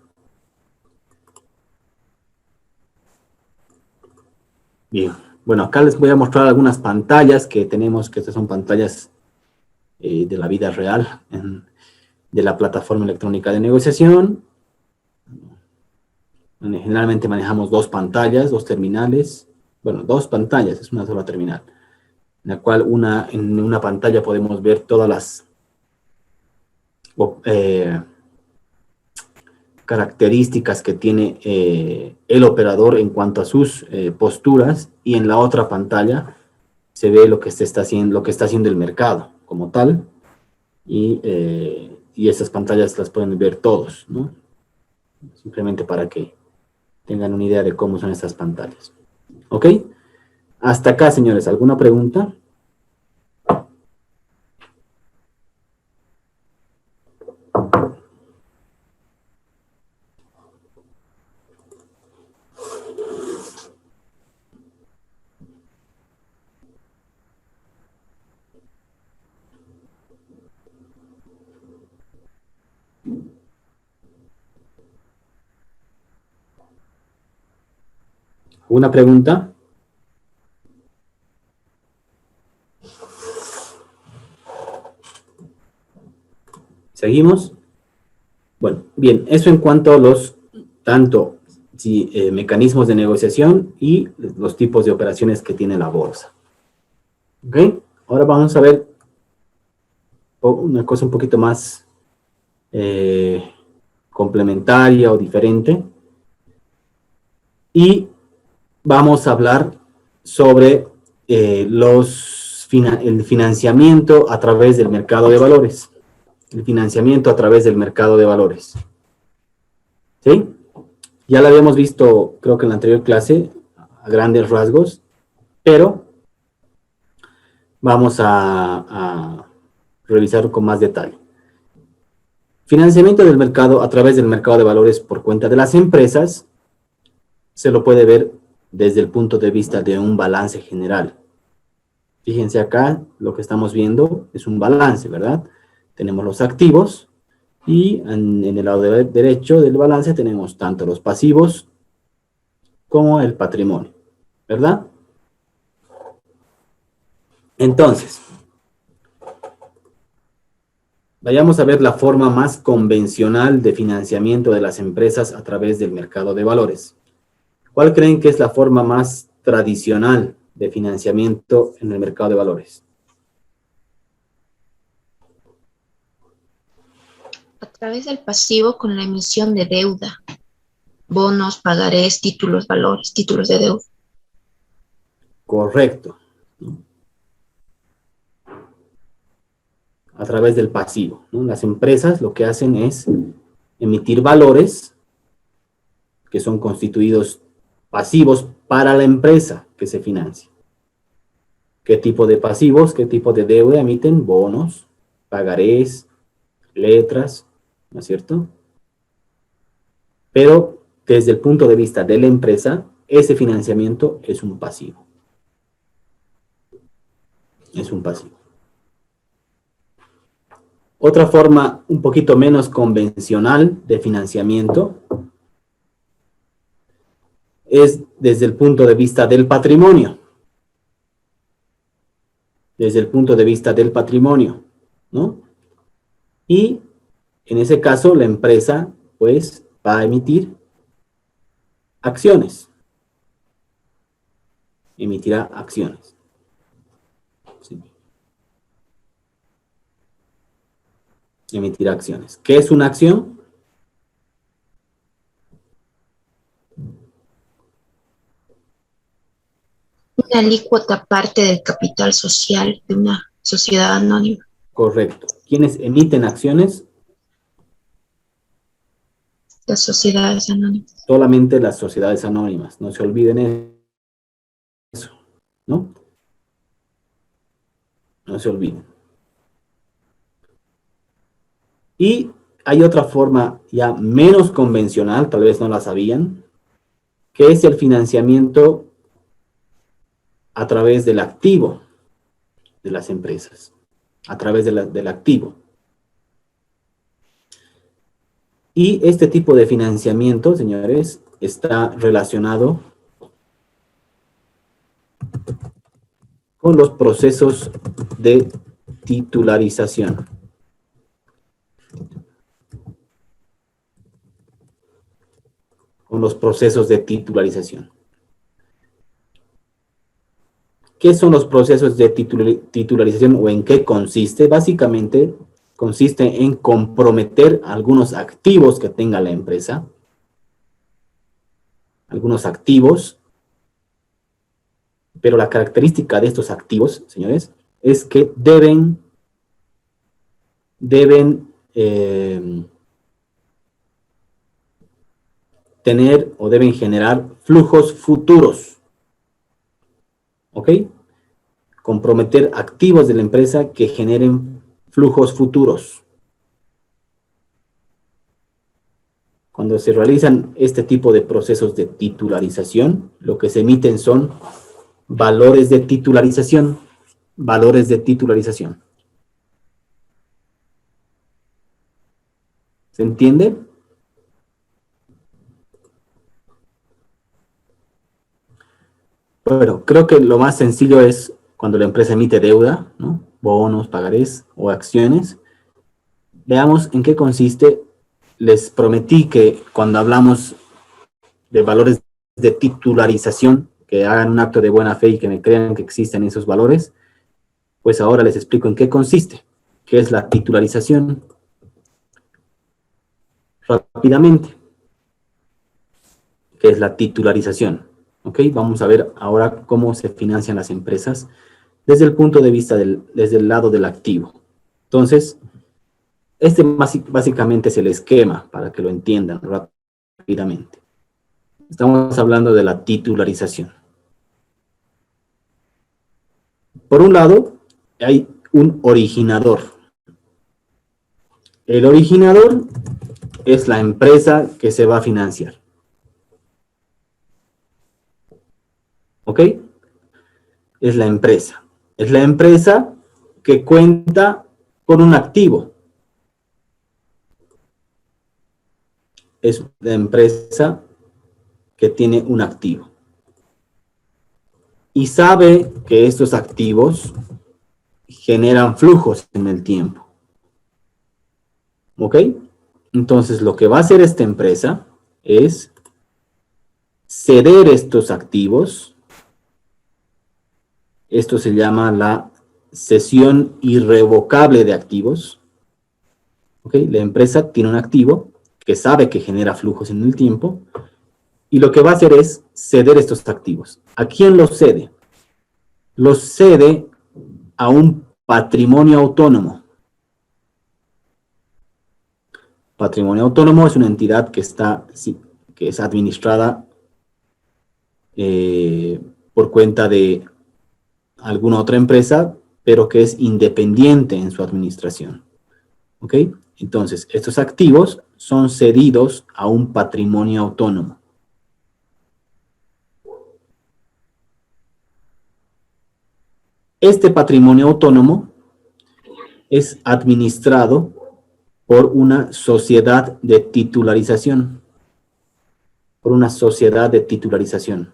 Bien. Bueno, acá les voy a mostrar algunas pantallas que tenemos, que estas son pantallas de la vida real, de la plataforma electrónica de negociación. Generalmente manejamos dos pantallas, dos terminales. Bueno, dos pantallas, es una sola terminal. En la cual en una pantalla podemos ver todas las características que tiene el operador en cuanto a sus posturas, y en la otra pantalla se ve lo que está haciendo el mercado como tal, y esas pantallas las pueden ver todos, ¿no? Simplemente para que tengan una idea de cómo son estas pantallas. ¿Ok? Hasta acá, señores, ¿alguna pregunta? ¿Alguna pregunta? ¿Seguimos? Bueno, bien, eso en cuanto a los, tanto mecanismos de negociación y los tipos de operaciones que tiene la bolsa. ¿Ok? Ahora vamos a ver una cosa un poquito más complementaria o diferente. Y vamos a hablar sobre el financiamiento a través del mercado de valores. El financiamiento a través del mercado de valores. ¿Sí? Ya lo habíamos visto, creo que en la anterior clase, a grandes rasgos, pero vamos a revisar con más detalle. Financiamiento del mercado a través del mercado de valores por cuenta de las empresas se lo puede ver desde el punto de vista de un balance general. Fíjense acá, lo que estamos viendo es un balance, ¿verdad? Tenemos los activos y en el lado derecho del balance tenemos tanto los pasivos como el patrimonio, ¿verdad? Entonces, vayamos a ver la forma más convencional de financiamiento de las empresas a través del mercado de valores. ¿Cuál creen que es la forma más tradicional de financiamiento en el mercado de valores?
A través del pasivo con la emisión de deuda, bonos, pagarés, títulos, valores, títulos de deuda.
Correcto. A través del pasivo, ¿no? Las empresas lo que hacen es emitir valores que son constituidos pasivos para la empresa que se financia. ¿Qué tipo de pasivos, qué tipo de deuda emiten? Bonos, pagarés, letras, ¿no es cierto? Pero desde el punto de vista de la empresa, ese financiamiento es un pasivo. Es un pasivo. Otra forma un poquito menos convencional de financiamiento es desde el punto de vista del patrimonio. Desde el punto de vista del patrimonio, ¿no? Y en ese caso la empresa pues va a emitir acciones. Emitirá acciones. Sí. Emitirá acciones. ¿Qué es una acción?
Una alícuota parte del capital social de una sociedad anónima.
Correcto. ¿Quiénes emiten acciones?
Las sociedades anónimas.
Solamente las sociedades anónimas. No se olviden eso, ¿no? No se olviden. Y hay otra forma ya menos convencional, tal vez no la sabían, que es el financiamiento a través del activo de las empresas, a través del activo. Y este tipo de financiamiento, señores, está relacionado con los procesos de titularización. Con los procesos de titularización. ¿Qué son los procesos de titularización o en qué consiste? Básicamente consiste en comprometer algunos activos que tenga la empresa, algunos activos, pero la característica de estos activos, señores, es que deben tener o deben generar flujos futuros. ¿Ok? Comprometer activos de la empresa que generen flujos futuros. Cuando se realizan este tipo de procesos de titularización, lo que se emiten son valores de titularización. Valores de titularización. ¿Se entiende? Bueno, creo que lo más sencillo es cuando la empresa emite deuda, ¿no? Bonos, pagarés o acciones. veamos en qué consiste. Les prometí que cuando hablamos de valores de titularización, que hagan un acto de buena fe y que me crean que existen esos valores, pues ahora les explico en qué consiste, qué es la titularización. Rápidamente, ¿qué es la titularización? ¿Ok? Vamos a ver ahora cómo se financian las empresas desde el punto de vista desde el lado del activo. Entonces, este básicamente es el esquema para que lo entiendan rápidamente. Estamos hablando de la titularización. Por un lado, hay un originador. El originador es la empresa que se va a financiar. ¿Ok? Es la empresa. Es la empresa que cuenta con un activo. Es la empresa que tiene un activo. Y sabe que estos activos generan flujos en el tiempo. ¿Ok? Entonces, lo que va a hacer esta empresa es ceder estos activos. Esto se llama la cesión irrevocable de activos. ¿Ok? La empresa tiene un activo que sabe que genera flujos en el tiempo y lo que va a hacer es ceder estos activos. ¿A quién los cede? Los cede a un patrimonio autónomo. Patrimonio autónomo es una entidad que es administrada por cuenta de alguna otra empresa, pero que es independiente en su administración. ¿Ok? Entonces, estos activos son cedidos a un patrimonio autónomo. Este patrimonio autónomo es administrado por una sociedad de titularización. Por una sociedad de titularización.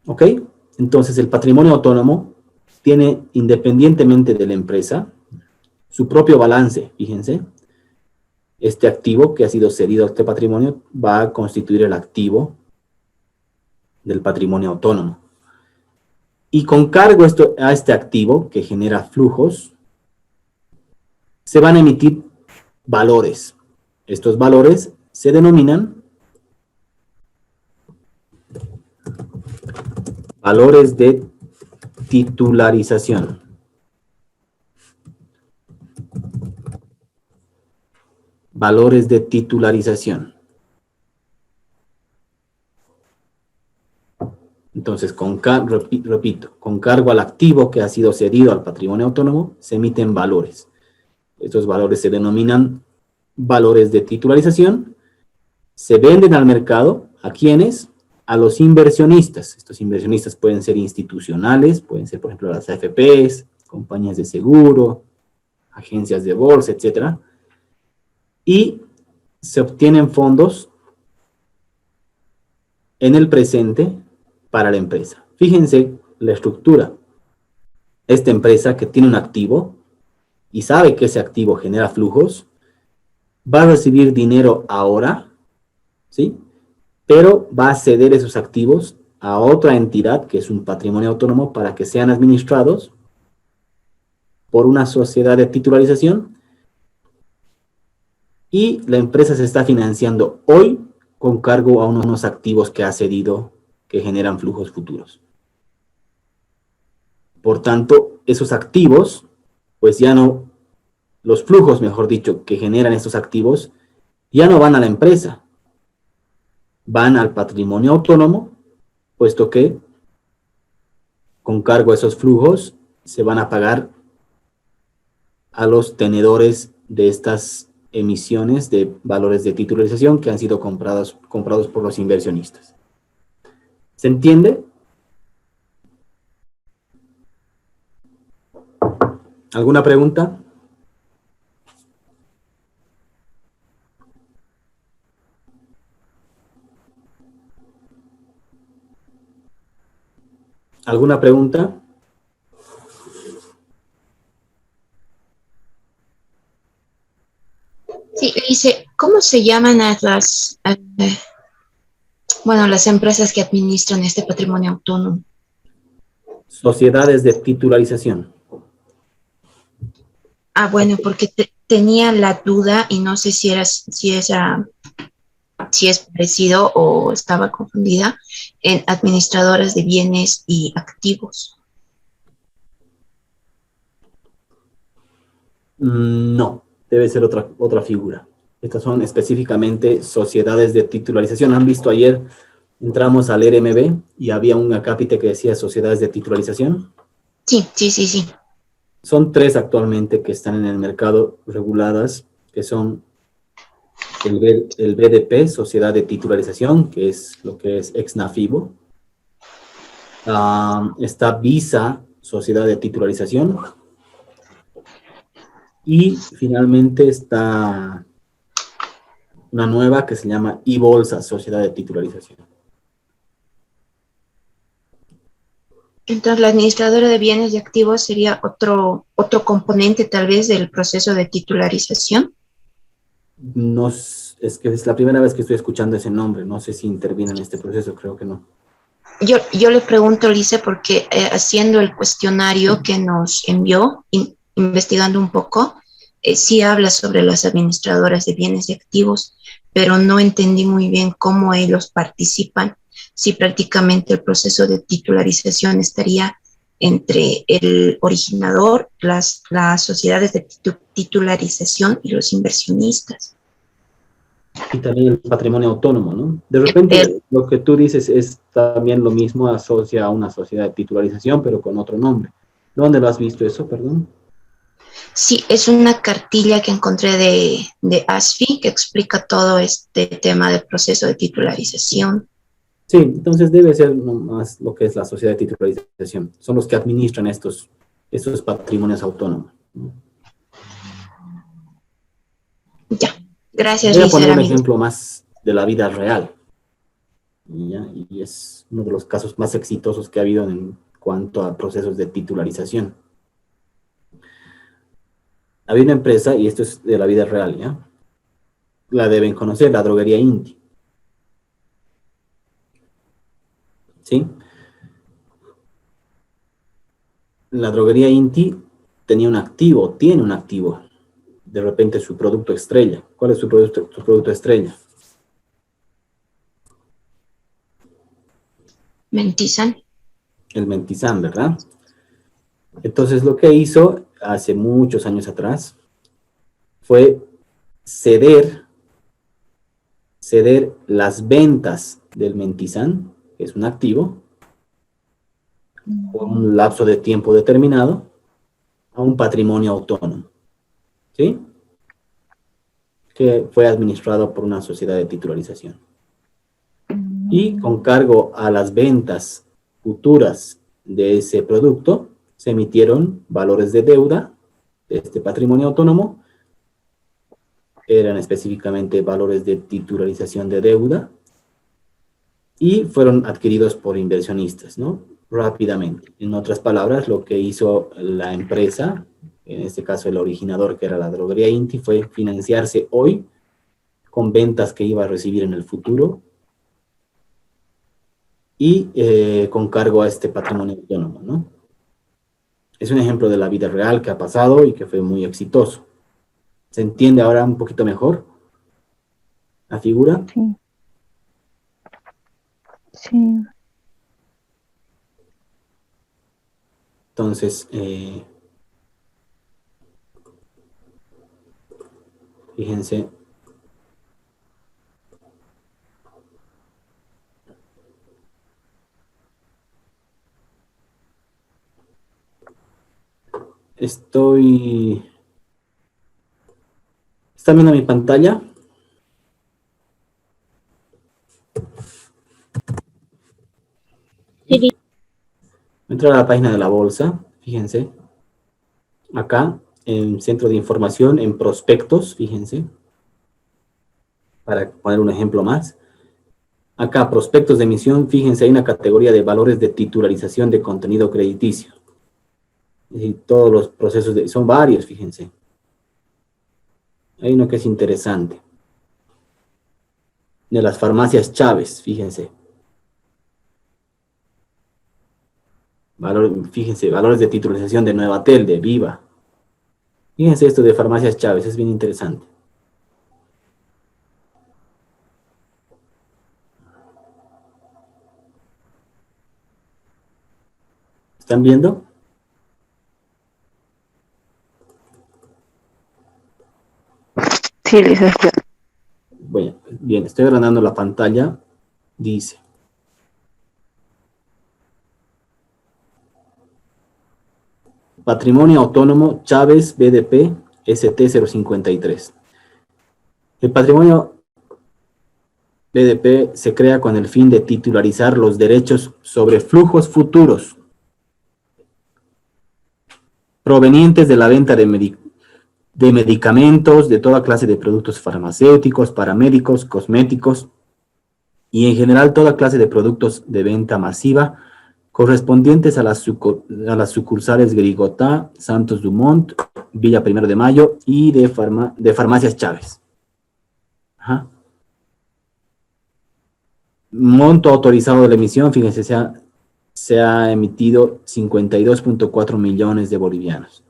¿Ok? Entonces, el patrimonio autónomo tiene, independientemente de la empresa, su propio balance, fíjense. Este activo que ha sido cedido a este patrimonio va a constituir el activo del patrimonio autónomo. Y con cargo a este activo que genera flujos, se van a emitir valores. Estos valores se denominan valores de titularización. Valores de titularización. Entonces, repito, con cargo al activo que ha sido cedido al patrimonio autónomo, se emiten valores. Estos valores se denominan valores de titularización, se venden al mercado. ¿A quiénes? A los inversionistas. Estos inversionistas pueden ser institucionales, pueden ser, por ejemplo, las AFPs, compañías de seguro, agencias de bolsa, etc. Y se obtienen fondos en el presente para la empresa. Fíjense la estructura. Esta empresa que tiene un activo y sabe que ese activo genera flujos, va a recibir dinero ahora, ¿sí? Pero va a ceder esos activos a otra entidad, que es un patrimonio autónomo, para que sean administrados por una sociedad de titularización, y la empresa se está financiando hoy con cargo a unos activos que ha cedido que generan flujos futuros. Por tanto, esos activos, pues ya no, los flujos, mejor dicho, que generan estos activos, ya no van a la empresa, van al patrimonio autónomo, puesto que con cargo a esos flujos se van a pagar a los tenedores de estas emisiones de valores de titularización que han sido comprados por los inversionistas. ¿Se entiende? ¿Alguna pregunta? ¿Alguna pregunta?
Lice, ¿cómo se llaman a las empresas que administran este patrimonio autónomo?
Sociedades de titularización.
Ah, bueno, porque tenía la duda y no sé si es parecido o estaba confundida en administradoras de bienes y activos.
No, debe ser otra figura. Estas son específicamente sociedades de titularización. ¿Han visto ayer? Entramos al RMB y había un acápite que decía sociedades de titularización.
Sí.
Son 3 actualmente que están en el mercado reguladas, que son el BDP, Sociedad de Titularización, que es lo que es ex Nafibo. Está Visa, Sociedad de Titularización. Y finalmente está una nueva que se llama iBolsa, Sociedad de Titularización.
Entonces, la administradora de bienes y activos sería otro componente tal vez del proceso de titularización.
No, es que es la primera vez que estoy escuchando ese nombre. No sé si interviene en este proceso, creo que no.
Yo le pregunto, Lice, porque haciendo el cuestionario que nos envió, investigando un poco, sí habla sobre las administradoras de bienes y activos, pero no entendí muy bien cómo ellos participan, si prácticamente el proceso de titularización estaría entre el originador, las sociedades de titularización y los inversionistas.
Y también el patrimonio autónomo, ¿no? De repente, lo que tú dices es también lo mismo, asocia a una sociedad de titularización, pero con otro nombre. ¿Dónde lo has visto eso, perdón?
Sí, es una cartilla que encontré de ASFI que explica todo este tema del proceso de titularización.
Sí, entonces debe ser más lo que es la sociedad de titularización. Son los que administran estos patrimonios autónomos, ¿no?
Ya, gracias,
Voy a
Lice.
poner un ejemplo más de la vida real. ¿Ya? Y es uno de los casos más exitosos que ha habido en cuanto a procesos de titularización. Había una empresa, y esto es de la vida real, ¿ya? La deben conocer, la droguería Inti. ¿Sí? La droguería Inti tenía un activo, tiene un activo. De repente su producto estrella. ¿Cuál es su producto estrella?
Mentizan.
El Mentizan, ¿verdad? Entonces lo que hizo hace muchos años atrás fue ceder las ventas del Mentizan, que es un activo, por un lapso de tiempo determinado, a un patrimonio autónomo, ¿sí? Que fue administrado por una sociedad de titularización. Y con cargo a las ventas futuras de ese producto, se emitieron valores de deuda de este patrimonio autónomo, eran específicamente valores de titularización de deuda, y fueron adquiridos por inversionistas, ¿no? Rápidamente. En otras palabras, lo que hizo la empresa, en este caso el originador, que era la droguería Inti, fue financiarse hoy con ventas que iba a recibir en el futuro y con cargo a este patrimonio autónomo, ¿no? Es un ejemplo de la vida real que ha pasado y que fue muy exitoso. ¿Se entiende ahora un poquito mejor la figura?
Sí. Sí.
Entonces, fíjense. ¿Están viendo mi pantalla?
Sí,
Entrar a la página de la bolsa, fíjense. Acá, en centro de información, en prospectos, fíjense. Para poner un ejemplo más. Acá, prospectos de emisión, fíjense, hay una categoría de valores de titularización de contenido crediticio. Y todos los procesos, son varios, fíjense. Hay uno que es interesante. de las farmacias Chávez, fíjense. Fíjense, valores de titulización de Nuevatel, de Viva. Fíjense esto de farmacias Chávez, es bien interesante. ¿Están viendo?
Sí, licenciado.
Bueno, bien, estoy agrandando la pantalla. Dice. Patrimonio Autónomo Chávez BDP ST053. El patrimonio BDP se crea con el fin de titularizar los derechos sobre flujos futuros provenientes de la venta de medicamentos, de toda clase de productos farmacéuticos, paramédicos, cosméticos y en general toda clase de productos de venta masiva correspondientes a las sucursales Grigotá, Santos Dumont, Villa Primero de Mayo y de Farmacias Chávez. Ajá. Monto autorizado de la emisión, fíjense, se ha emitido 52.4 millones de bolivianos,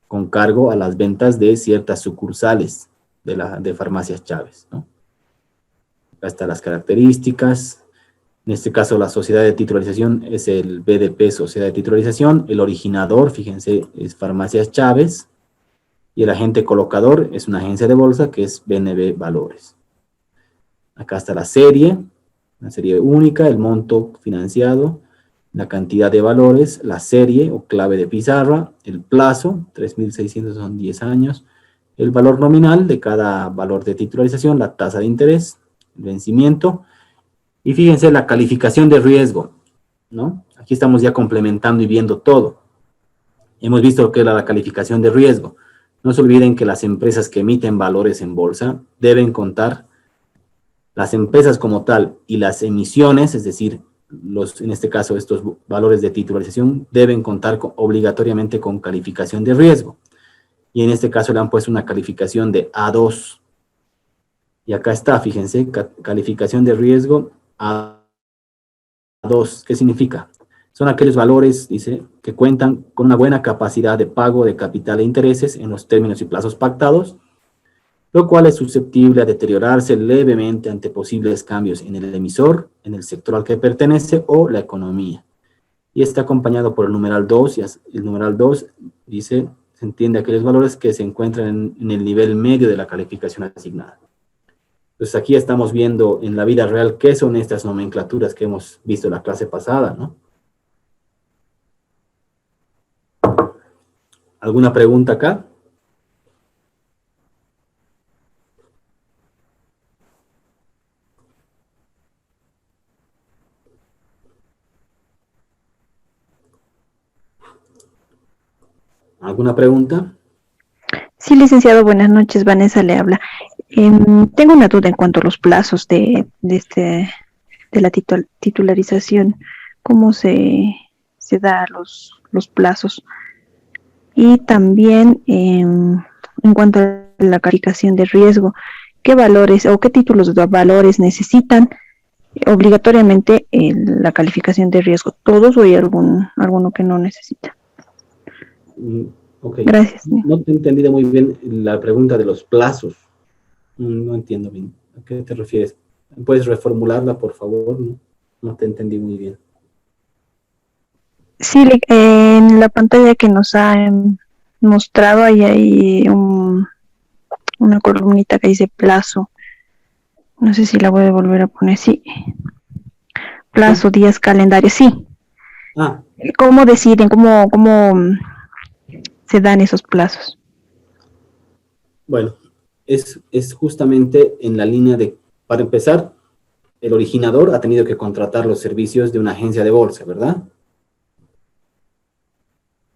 con cargo a las ventas de ciertas sucursales de Farmacias Chávez, ¿no? Acá están las características. En este caso, la sociedad de titularización es el BDP, sociedad de titularización. El originador, fíjense, es Farmacias Chávez. Y el agente colocador es una agencia de bolsa que es BNB Valores. Acá está la serie, una serie única, el monto financiado, la cantidad de valores, la serie o clave de pizarra, el plazo, 3.600 son 10 años, el valor nominal de cada valor de titularización, la tasa de interés, el vencimiento, y fíjense la calificación de riesgo, ¿no? Aquí estamos ya complementando y viendo todo. Hemos visto lo que era la calificación de riesgo. No se olviden que las empresas que emiten valores en bolsa deben contar, las empresas como tal y las emisiones, es decir, en este caso estos valores de titularización deben contar obligatoriamente con calificación de riesgo. Y en este caso le han puesto una calificación de A2. Y acá está, fíjense, calificación de riesgo A2. ¿Qué significa? Son aquellos valores, dice, que cuentan con una buena capacidad de pago de capital e intereses en los términos y plazos pactados, lo cual es susceptible a deteriorarse levemente ante posibles cambios en el emisor, en el sector al que pertenece o la economía. Y está acompañado por el numeral 2, y el numeral 2 dice, se entiende aquellos valores que se encuentran en el nivel medio de la calificación asignada. Entonces aquí estamos viendo en la vida real qué son estas nomenclaturas que hemos visto en la clase pasada, ¿no? ¿Alguna pregunta acá? ¿Alguna pregunta?
Sí, licenciado, buenas noches, Vanessa le habla. Tengo una duda en cuanto a los plazos de la titularización. ¿Cómo se da los plazos? Y también en cuanto a la calificación de riesgo, ¿qué valores o qué títulos de valores necesitan obligatoriamente la calificación de riesgo? ¿Todos o hay alguno que no necesita?
Okay.
Gracias.
No te he entendido muy bien la pregunta de los plazos. No entiendo bien. ¿A qué te refieres? ¿Puedes reformularla, por favor? No te entendí muy bien.
Sí, en la pantalla que nos ha mostrado, ahí hay una columnita que dice plazo. No sé si la voy a volver a poner. Sí. Plazo, días, calendario. Sí. ¿Cómo deciden? ¿Cómo se dan esos plazos?
Bueno, es justamente en la línea de, para empezar, el originador ha tenido que contratar los servicios de una agencia de bolsa, ¿verdad?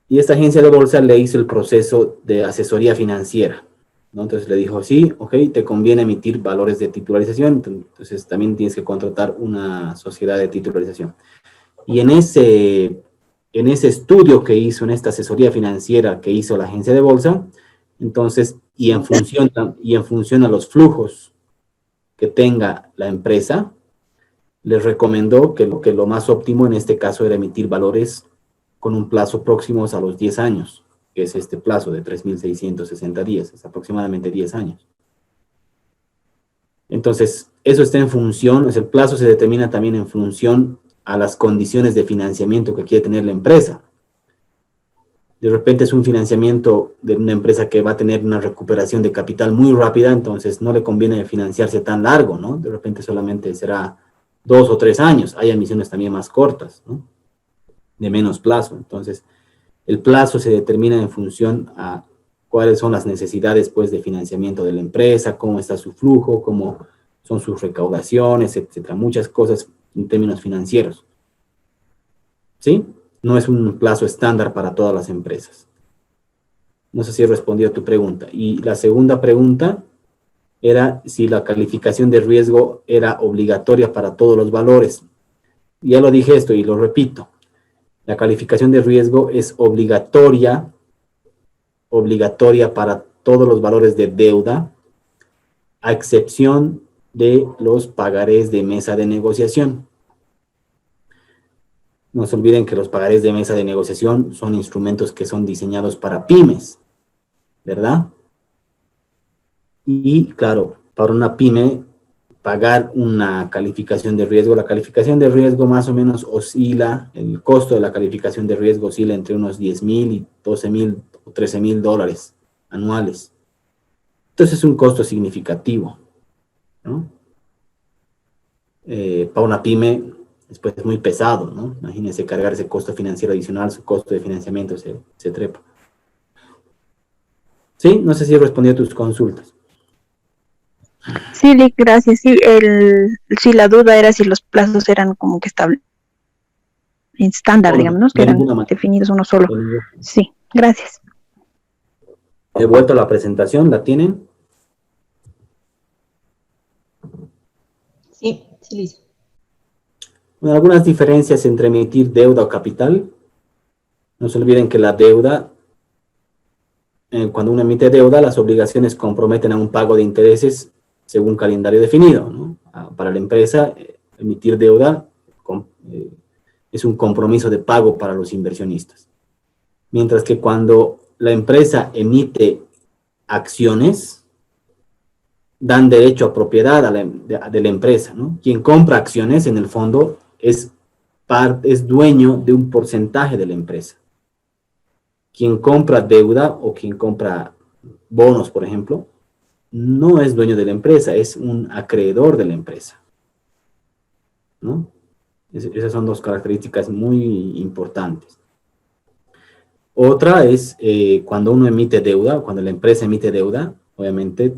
Y esta agencia de bolsa le hizo el proceso de asesoría financiera, ¿no? Entonces le dijo, sí, ok, te conviene emitir valores de titularización, entonces también tienes que contratar una sociedad de titularización. Y en ese estudio que hizo, en esta asesoría financiera que hizo la agencia de bolsa, entonces, y en función a los flujos que tenga la empresa, les recomendó que lo más óptimo en este caso era emitir valores con un plazo próximos a los 10 años, que es este plazo de 3.660 días, es aproximadamente 10 años. Entonces, eso está en función, el plazo se determina también en función a las condiciones de financiamiento que quiere tener la empresa. De repente es un financiamiento de una empresa que va a tener una recuperación de capital muy rápida, entonces no le conviene financiarse tan largo, ¿no? De repente solamente será 2 o 3 años. Hay emisiones también más cortas, ¿no? De menos plazo. Entonces, el plazo se determina en función a cuáles son las necesidades, pues, de financiamiento de la empresa, cómo está su flujo, cómo son sus recaudaciones, etcétera. Muchas cosas en términos financieros. ¿Sí? No es un plazo estándar para todas las empresas. No sé si he respondido a tu pregunta. Y la segunda pregunta era si la calificación de riesgo era obligatoria para todos los valores. Ya lo dije esto y lo repito. La calificación de riesgo es obligatoria para todos los valores de deuda, a excepción de los pagarés de mesa de negociación. No se olviden que los pagarés de mesa de negociación son instrumentos que son diseñados para pymes, ¿verdad? Y claro, para una pyme, pagar una calificación de riesgo, la calificación de riesgo más o menos oscila, el costo de la calificación de riesgo oscila entre unos 10.000 y 12.000 o 13.000 dólares anuales. Entonces es un costo significativo, ¿no? Para una pyme, después es muy pesado, ¿no? Imagínense cargar ese costo financiero adicional, su costo de financiamiento se trepa. ¿Sí? No sé si he respondido a tus consultas.
Sí, Lick, gracias. Sí, sí, la duda era si los plazos eran como que estables, estándar,
No,
digamos, ¿no? Que
de
eran
ninguna manera.
definidos uno solo. Sí, gracias.
He vuelto a la presentación, ¿la tienen?
Sí, listo.
Bueno, algunas diferencias entre emitir deuda o capital. No se olviden que la deuda, cuando uno emite deuda, las obligaciones comprometen a un pago de intereses según calendario definido, ¿no? Para la empresa, emitir deuda es un compromiso de pago para los inversionistas. Mientras que cuando la empresa emite acciones, dan derecho a propiedad de la empresa, ¿no? Quien compra acciones, en el fondo, es dueño de un porcentaje de la empresa. Quien compra deuda o quien compra bonos, por ejemplo, no es dueño de la empresa, es un acreedor de la empresa, ¿no? Esas son dos características muy importantes. Otra es cuando uno emite deuda, cuando la empresa emite deuda, obviamente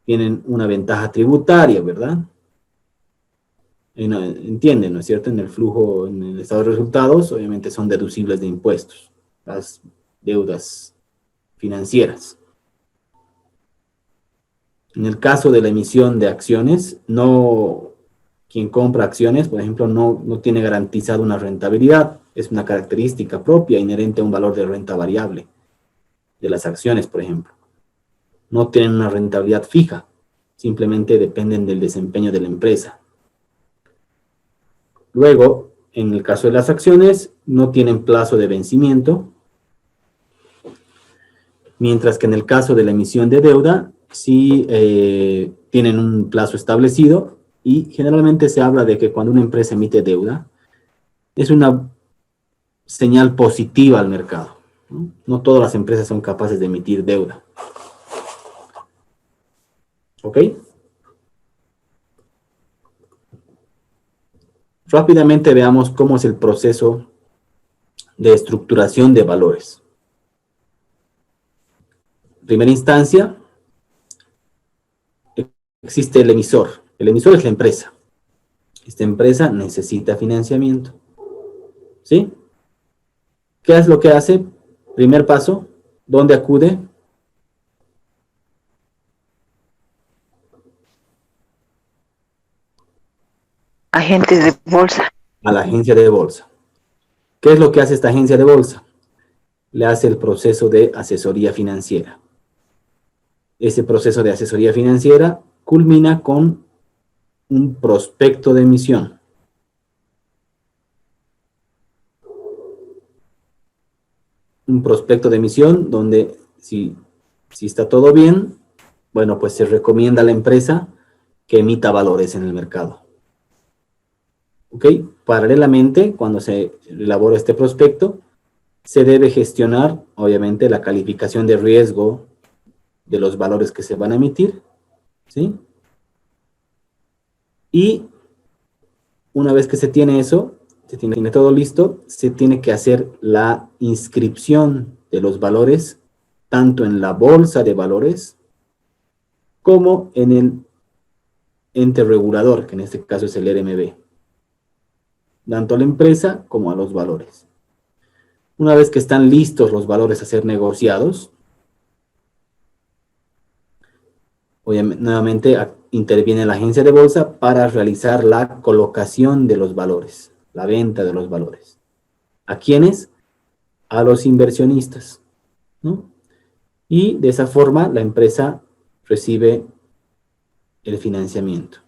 tienen una ventaja tributaria, ¿verdad? Entienden, ¿no es cierto? En el flujo, en el estado de resultados, obviamente son deducibles de impuestos, las deudas financieras. En el caso de la emisión de acciones, quien compra acciones, por ejemplo, no tiene garantizada una rentabilidad. Es una característica propia inherente a un valor de renta variable de las acciones, por ejemplo. No tienen una rentabilidad fija, simplemente dependen del desempeño de la empresa. Luego, en el caso de las acciones, no tienen plazo de vencimiento, mientras que en el caso de la emisión de deuda, sí tienen un plazo establecido, y generalmente se habla de que cuando una empresa emite deuda, es una señal positiva al mercado, ¿no? No todas las empresas son capaces de emitir deuda. ¿Ok? Rápidamente veamos cómo es el proceso de estructuración de valores. En primera instancia, existe el emisor. El emisor es la empresa. Esta empresa necesita financiamiento. ¿Sí? ¿Qué es lo que hace? Primer paso, ¿dónde acude?
Agentes de bolsa.
A la agencia de bolsa. ¿Qué es lo que hace esta agencia de bolsa? Le hace el proceso de asesoría financiera. Ese proceso de asesoría financiera culmina con un prospecto de emisión. Un prospecto de emisión donde si está todo bien, bueno, pues se recomienda a la empresa que emita valores en el mercado. ¿Ok? Paralelamente, cuando se elabora este prospecto, se debe gestionar, obviamente, la calificación de riesgo de los valores que se van a emitir, ¿sí? Y una vez que se tiene eso, se tiene todo listo, se tiene que hacer la inscripción de los valores, tanto en la bolsa de valores, como en el ente regulador, que en este caso es el RMB, tanto a la empresa como a los valores. Una vez que están listos los valores a ser negociados, obviamente, nuevamente interviene la agencia de bolsa para realizar la colocación de los valores, la venta de los valores. ¿A quiénes? A los inversionistas, ¿no? Y de esa forma la empresa recibe el financiamiento.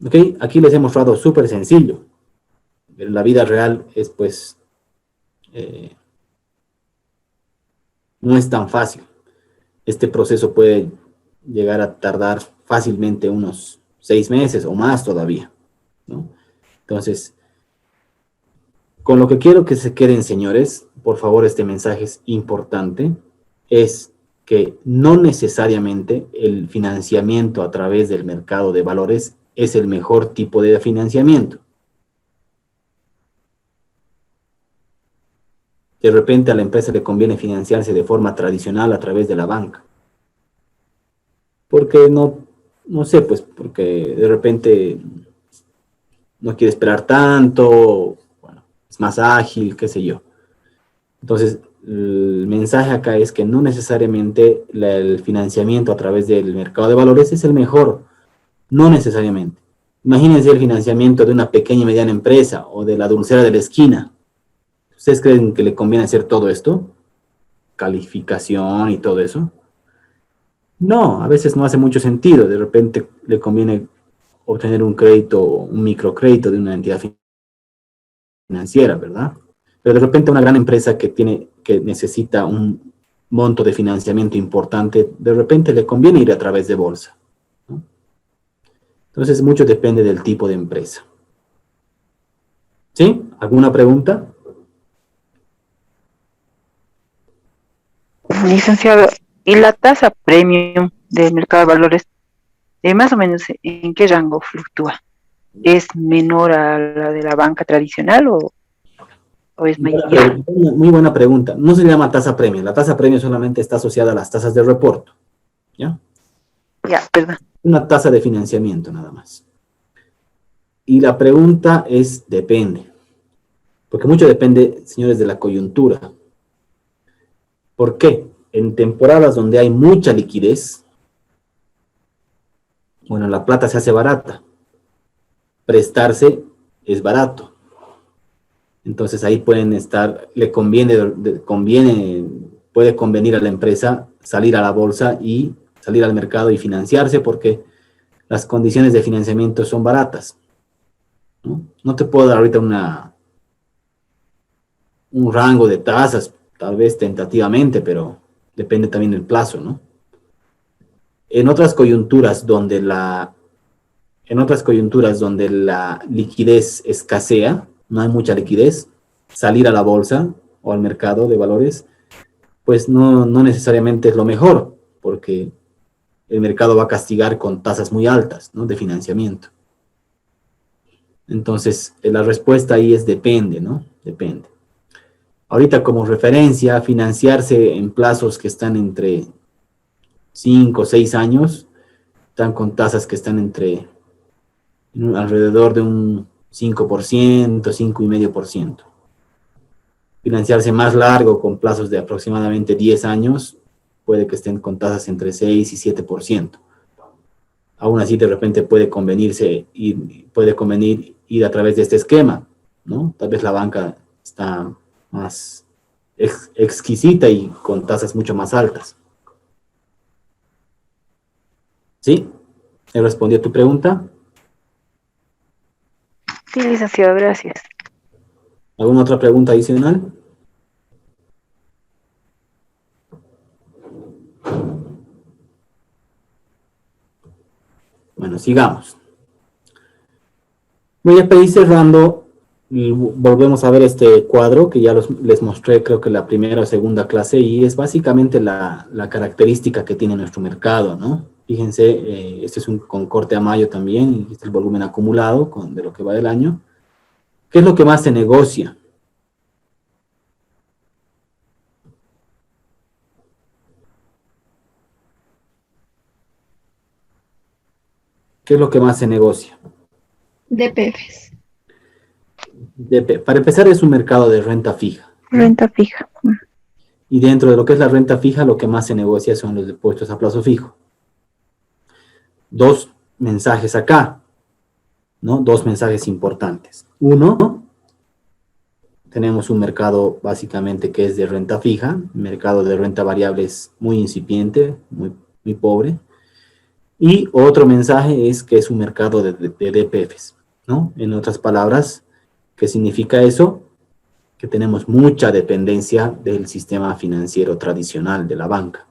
¿Ok? Aquí les he mostrado súper sencillo. Pero en la vida real es pues no es tan fácil. Este proceso puede llegar a tardar fácilmente unos 6 meses o más todavía, ¿no? Entonces, con lo que quiero que se queden, señores, por favor, este mensaje es importante, es que no necesariamente el financiamiento a través del mercado de valores es el mejor tipo de financiamiento. De repente a la empresa le conviene financiarse de forma tradicional a través de la banca. Porque no sé, pues porque de repente no quiere esperar tanto, bueno, es más ágil, qué sé yo. Entonces, el mensaje acá es que no necesariamente el financiamiento a través del mercado de valores es el mejor, no necesariamente. Imagínense el financiamiento de una pequeña y mediana empresa o de la dulcera de la esquina. ¿Ustedes creen que le conviene hacer todo esto? Calificación y todo eso. No, a veces no hace mucho sentido. De repente le conviene obtener un crédito, un microcrédito de una entidad financiera, ¿verdad? Pero de repente una gran empresa que necesita un monto de financiamiento importante, de repente le conviene ir a través de bolsa, ¿no? Entonces, mucho depende del tipo de empresa. ¿Sí? ¿Alguna pregunta?
Licenciado, ¿y la tasa premium del mercado de valores, más o menos en qué rango fluctúa? ¿Es menor a la de la banca tradicional o es mayor?
Muy buena pregunta. No se llama tasa premium. La tasa premium solamente está asociada a las tasas de reporto, ¿ya?
Ya, perdón.
Una tasa de financiamiento nada más. Y la pregunta es, depende. Porque mucho depende, señores, de la coyuntura. ¿Por qué? En temporadas donde hay mucha liquidez, bueno, la plata se hace barata. Prestarse es barato. Entonces ahí pueden estar, puede convenir a la empresa salir a la bolsa y salir al mercado y financiarse porque las condiciones de financiamiento son baratas, ¿no? No te puedo dar ahorita un rango de tasas, tal vez tentativamente, pero depende también del plazo, ¿no? En otras coyunturas donde la liquidez escasea, no hay mucha liquidez, salir a la bolsa o al mercado de valores, pues no necesariamente es lo mejor, porque el mercado va a castigar con tasas muy altas, ¿no?, de financiamiento. Entonces, la respuesta ahí es depende, ¿no? Depende. Ahorita como referencia, financiarse en plazos que están entre 5 o 6 años, están con tasas que están alrededor de un 5%, 5,5%. Financiarse más largo, con plazos de aproximadamente 10 años, puede que estén con tasas entre 6 y 7%. Aún así, de repente puede convenir ir a través de este esquema, ¿no? Tal vez la banca está más exquisita y con tasas mucho más altas. ¿Sí? ¿He respondido a tu pregunta?
Sí, licenciado, gracias.
¿Alguna otra pregunta adicional? Bueno, sigamos. Voy a pedir cerrando y volvemos a ver este cuadro que ya les mostré, creo que la primera o segunda clase, y es básicamente la característica que tiene nuestro mercado, ¿no? Fíjense, este es con corte a mayo también, y este es el volumen acumulado de lo que va del año. ¿Qué es lo que más se negocia? ¿Qué es lo que más se negocia?
DPFs.
Para empezar, es un mercado de renta fija.
Renta fija.
Y dentro de lo que es la renta fija, lo que más se negocia son los depósitos a plazo fijo. Dos mensajes acá, ¿no? Dos mensajes importantes. Uno, tenemos un mercado básicamente que es de renta fija, mercado de renta variable es muy incipiente, muy pobre. Y otro mensaje es que es un mercado de DPFs, ¿no? En otras palabras, ¿qué significa eso? Que tenemos mucha dependencia del sistema financiero tradicional de la banca.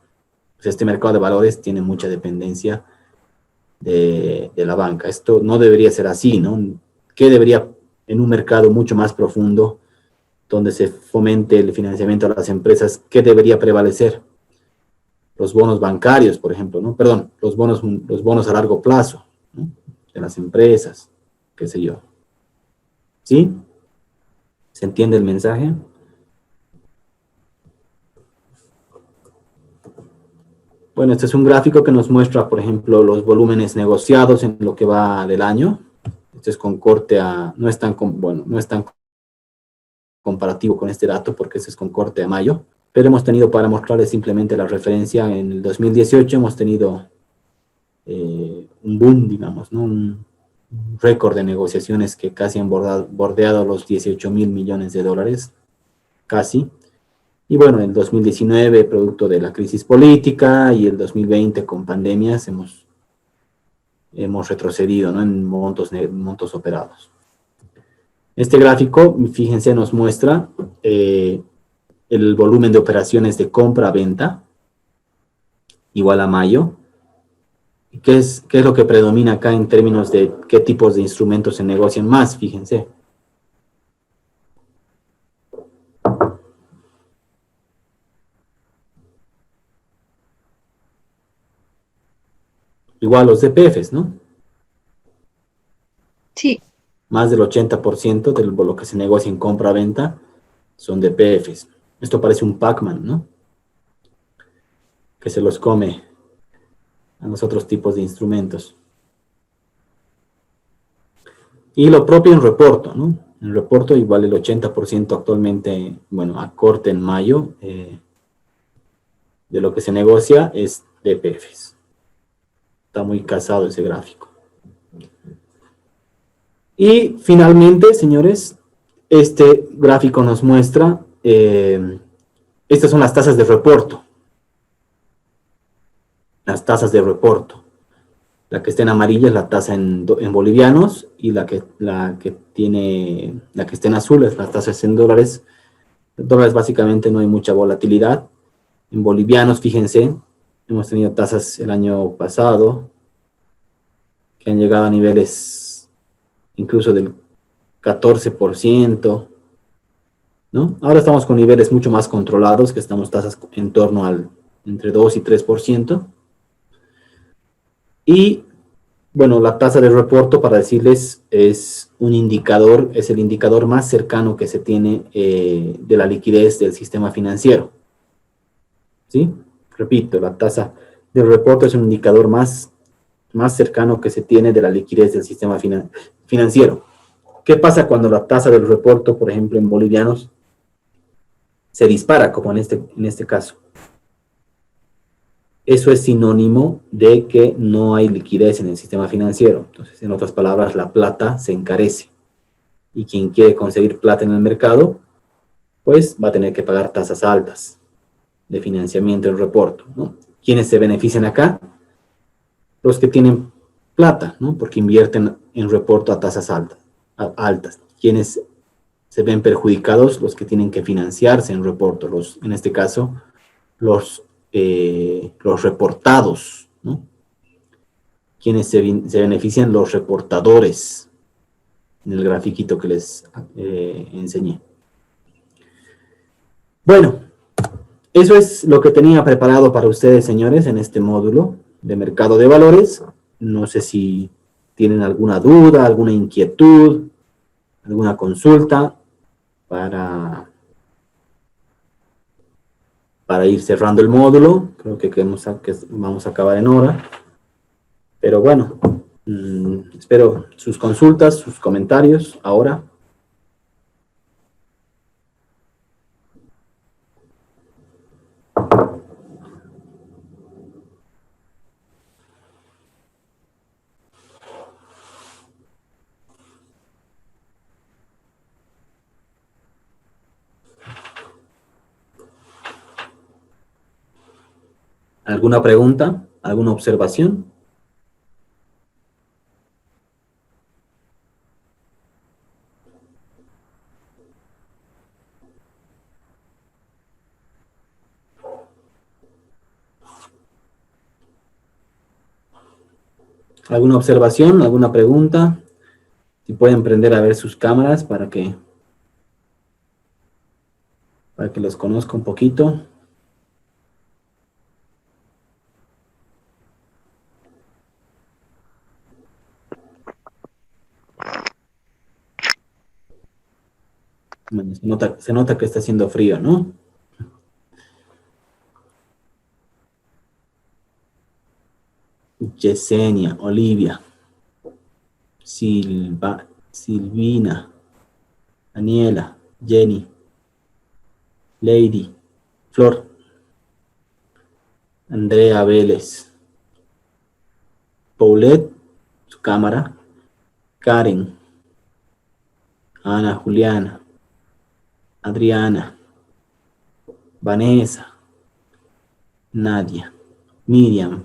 Pues este mercado de valores tiene mucha dependencia de la banca. Esto no debería ser así, ¿no? ¿Qué debería, en un mercado mucho más profundo, donde se fomente el financiamiento a las empresas, qué debería prevalecer? Los bonos bancarios, por ejemplo, ¿no? Perdón, los bonos a largo plazo, ¿no? De las empresas, qué sé yo. ¿Sí? ¿Se entiende el mensaje? Bueno, este es un gráfico que nos muestra, por ejemplo, los volúmenes negociados en lo que va del año. Este es con corte a, no es tan comparativo con este dato porque este es con corte a mayo, pero hemos tenido, para mostrarles simplemente la referencia, en el 2018 hemos tenido un boom, digamos, ¿no? Un récord de negociaciones que casi han bordeado los 18.000 millones de dólares, casi. Y bueno, en el 2019, producto de la crisis política, y el 2020 con pandemias, hemos retrocedido, ¿no? En montos operados. Este gráfico, fíjense, nos muestra el volumen de operaciones de compra-venta, igual a mayo. ¿Qué es lo que predomina acá en términos de qué tipos de instrumentos se negocian más? Fíjense. Igual los DPFs, ¿no?
Sí.
Más del 80% de lo que se negocia en compra-venta son DPFs. Esto parece un Pac-Man, ¿no? Que se los come a los otros tipos de instrumentos. Y lo propio en reporto, ¿no? En reporto igual el 80% actualmente, bueno, a corte en mayo, de lo que se negocia es DPFs. Está muy casado ese gráfico. Y finalmente, señores, este gráfico nos muestra, estas son las tasas de reporto. Las tasas de reporto. La que está en amarilla es la tasa en bolivianos, y la que está en azul es las tasas en dólares. En dólares básicamente no hay mucha volatilidad. En bolivianos, fíjense, hemos tenido tasas el año pasado que han llegado a niveles incluso del 14%, ¿no? Ahora estamos con niveles mucho más controlados, que estamos tasas en torno al entre 2 y 3%. Y, bueno, la tasa de reporto, para decirles, es un indicador, es el indicador más cercano que se tiene de la liquidez del sistema financiero. ¿Sí? Repito, la tasa de reporto es un indicador más cercano que se tiene de la liquidez del sistema financiero. ¿Qué pasa cuando la tasa del reporto, por ejemplo, en bolivianos, se dispara, como en este caso? Eso es sinónimo de que no hay liquidez en el sistema financiero. Entonces, en otras palabras, la plata se encarece. Y quien quiere conseguir plata en el mercado, pues va a tener que pagar tasas altas de financiamiento en reporto, ¿no? ¿Quiénes se benefician acá? Los que tienen plata, ¿no? Porque invierten en reporto a tasas altas. Quienes se ven perjudicados, los que tienen que financiarse en reporto, en este caso, los reportados, ¿no? Quienes se benefician, los reportadores, en el grafiquito que les enseñé. Bueno, eso es lo que tenía preparado para ustedes, señores, en este módulo de mercado de valores. No sé si tienen alguna duda, alguna inquietud, alguna consulta para ir cerrando el módulo. Creo que vamos a acabar en hora. Pero bueno, espero sus consultas, sus comentarios ahora. ¿Alguna pregunta? ¿Alguna observación? ¿Alguna observación? ¿Alguna pregunta? Si pueden prender a ver sus cámaras para que los conozca un poquito. Bueno, se nota que está haciendo frío, ¿no? Yesenia, Olivia, Silvina, Daniela, Jenny, Lady, Flor, Andrea Vélez, Paulette, su cámara, Karen, Ana Juliana, Adriana, Vanessa, Nadia, Miriam,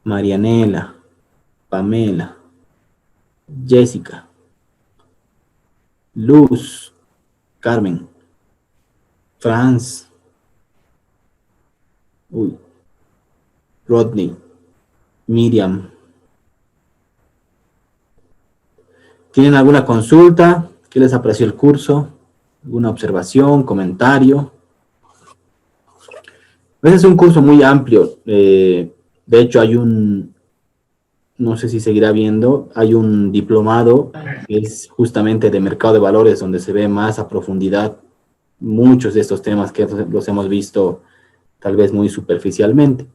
Marianela, Pamela, Jessica, Luz, Carmen, Franz, Rodney, Miriam. ¿Tienen alguna consulta? ¿Qué les apreció el curso? ¿Alguna observación, comentario? Ese es un curso muy amplio. De hecho, no sé si seguirá viendo, hay un diplomado que es justamente de mercado de valores, donde se ve más a profundidad muchos de estos temas que los hemos visto tal vez muy superficialmente.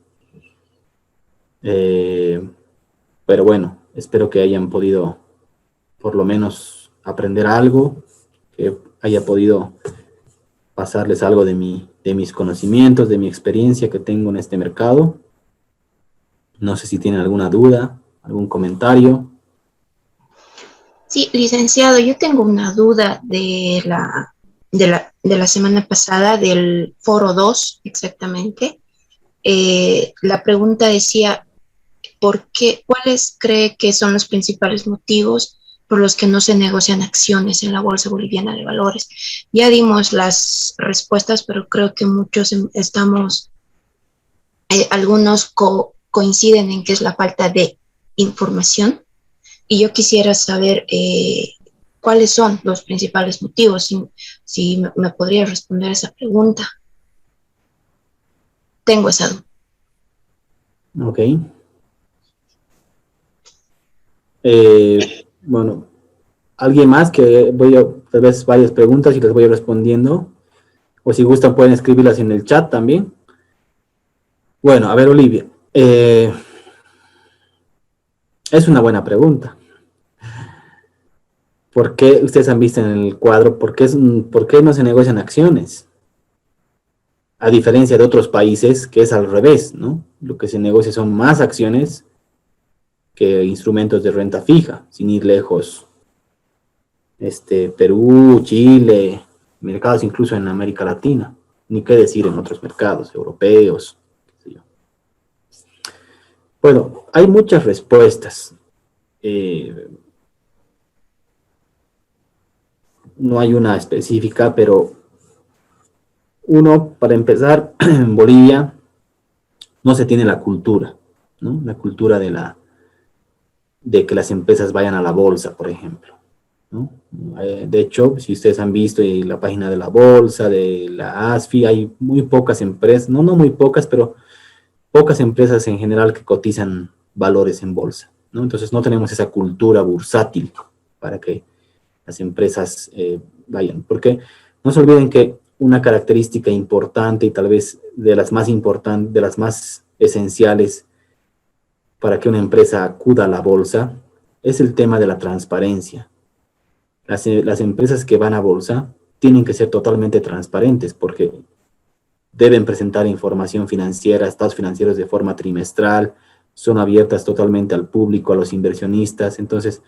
Pero bueno, espero que hayan podido por lo menos aprender algo, que haya podido pasarles algo de mis conocimientos, de mi experiencia que tengo en este mercado. No sé si tienen alguna duda, algún comentario.
Sí, licenciado, yo tengo una duda de la semana pasada, del foro 2 exactamente. La pregunta decía, ¿cuáles cree que son los principales motivos por los que no se negocian acciones en la Bolsa Boliviana de Valores? Ya dimos las respuestas, pero creo que muchos algunos coinciden en que es la falta de información. Y yo quisiera saber cuáles son los principales motivos, si me podría responder esa pregunta. Tengo esa duda.
Ok. Bueno, ¿alguien más? Que tal vez varias preguntas y les voy respondiendo. O si gustan pueden escribirlas en el chat también. Bueno, a ver, Olivia. Es una buena pregunta. ¿Por qué ustedes han visto en el cuadro? ¿Por qué no se negocian acciones? A diferencia de otros países, que es al revés, ¿no? Lo que se negocia son más acciones que instrumentos de renta fija, sin ir lejos. Perú, Chile, mercados incluso en América Latina, ni qué decir en otros mercados europeos, qué sé yo. Bueno, hay muchas respuestas. No hay una específica, pero uno, para empezar, en Bolivia no se tiene la cultura, ¿no? La cultura de que las empresas vayan a la bolsa, por ejemplo, ¿no? De hecho, si ustedes han visto en la página de la bolsa, de la ASFI, hay muy pocas empresas, no muy pocas, pero pocas empresas en general que cotizan valores en bolsa, ¿no? Entonces no tenemos esa cultura bursátil para que las empresas vayan, porque no se olviden que una característica importante y tal vez de las más importantes, de las más esenciales para que una empresa acuda a la bolsa es el tema de la transparencia. Las empresas que van a bolsa tienen que ser totalmente transparentes porque deben presentar información financiera, estados financieros de forma trimestral, son abiertas totalmente al público, a los inversionistas. Entonces,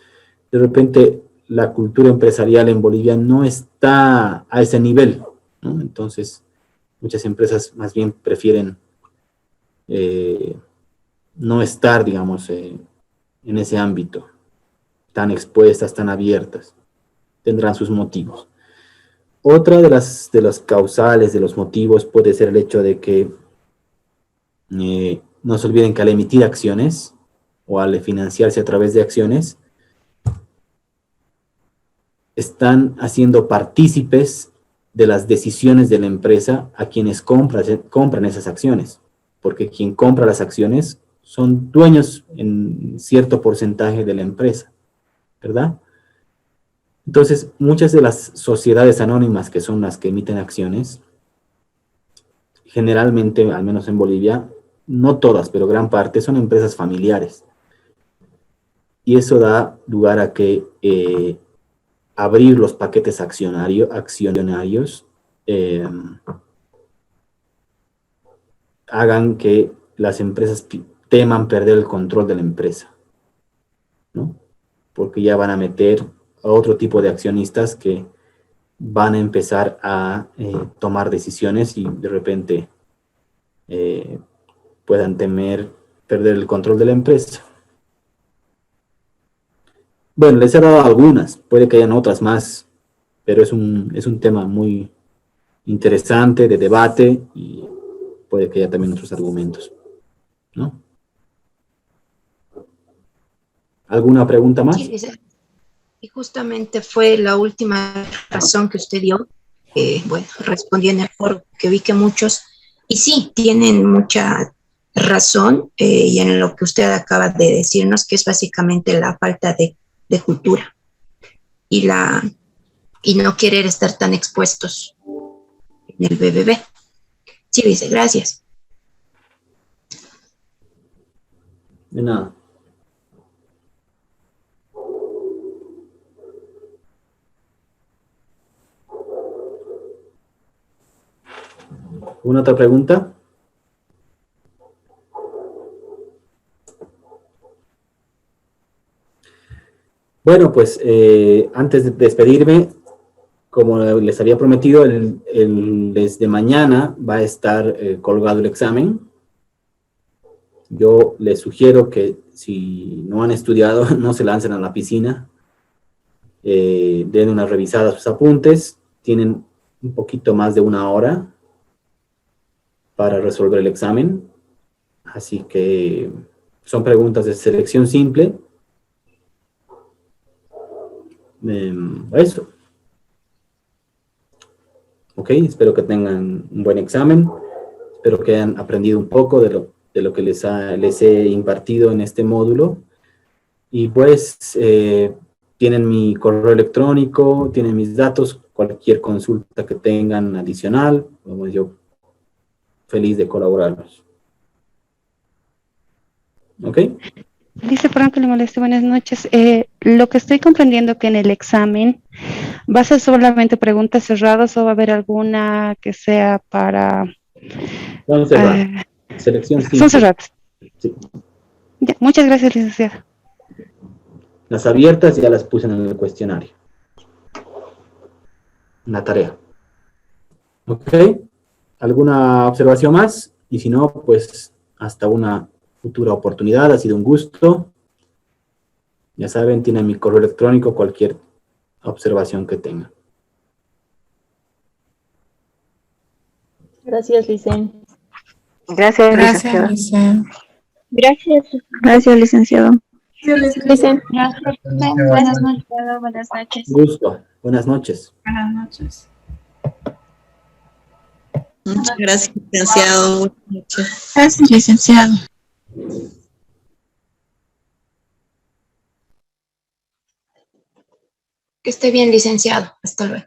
de repente, la cultura empresarial en Bolivia no está a ese nivel, ¿no? Entonces, muchas empresas más bien prefieren no estar, digamos, en ese ámbito, tan expuestas, tan abiertas. Tendrán sus motivos. Otra de las causales, de los motivos, puede ser el hecho de que no se olviden que al emitir acciones o al financiarse a través de acciones, están haciendo partícipes de las decisiones de la empresa a quienes compran esas acciones, porque quien compra las acciones son dueños en cierto porcentaje de la empresa, ¿verdad? Entonces, muchas de las sociedades anónimas que son las que emiten acciones, generalmente, al menos en Bolivia, no todas, pero gran parte, son empresas familiares. Y eso da lugar a que abrir los paquetes accionarios hagan que las empresas teman perder el control de la empresa, ¿no? Porque ya van a meter a otro tipo de accionistas que van a empezar a tomar decisiones y de repente puedan temer perder el control de la empresa. Bueno, les he dado algunas, puede que hayan otras más, pero es un tema muy interesante, de debate, y puede que haya también otros argumentos, ¿no? ¿Alguna pregunta más?
Sí, y justamente fue la última razón que usted dio. Bueno, respondí en el foro que vi que muchos, y sí, tienen mucha razón, y en lo que usted acaba de decirnos, que es básicamente la falta de cultura y no querer estar tan expuestos en el BBB. Sí, dice, gracias.
De nada. ¿Una otra pregunta? Bueno, pues antes de despedirme, como les había prometido, desde mañana va a estar colgado el examen. Yo les sugiero que si no han estudiado, no se lancen a la piscina. Den una revisada a sus apuntes. Tienen un poquito más de 1 hora para resolver el examen. Así que son preguntas de selección simple. Eso. Ok, espero que tengan un buen examen. Espero que hayan aprendido un poco de lo que les he impartido en este módulo. Y pues tienen mi correo electrónico, tienen mis datos, cualquier consulta que tengan adicional, pues yo feliz de colaborarlos. ¿Ok?
Dice, perdón que le moleste, buenas noches. Lo que estoy comprendiendo que en el examen va a ser solamente preguntas cerradas o va a haber alguna que sea para...
Son cerradas. Selección simple.
Son cerradas.
Sí.
Ya, muchas gracias, licenciada.
Las abiertas ya las puse en el cuestionario. Una tarea. ¿Ok? ¿Alguna observación más? Y si no, pues hasta una futura oportunidad. Ha sido un gusto. Ya saben, tienen mi correo electrónico, cualquier observación que tengan.
Gracias, Licen.
Gracias, licenciado.
Gracias.
Gracias, licenciado.
Licen.
Gracias. Buenas noches. Buenas noches.
Gusto. Buenas noches.
Buenas noches.
Muchas gracias, licenciado. Buenas noches.
Gracias, licenciado. Que esté bien, licenciado. Hasta luego.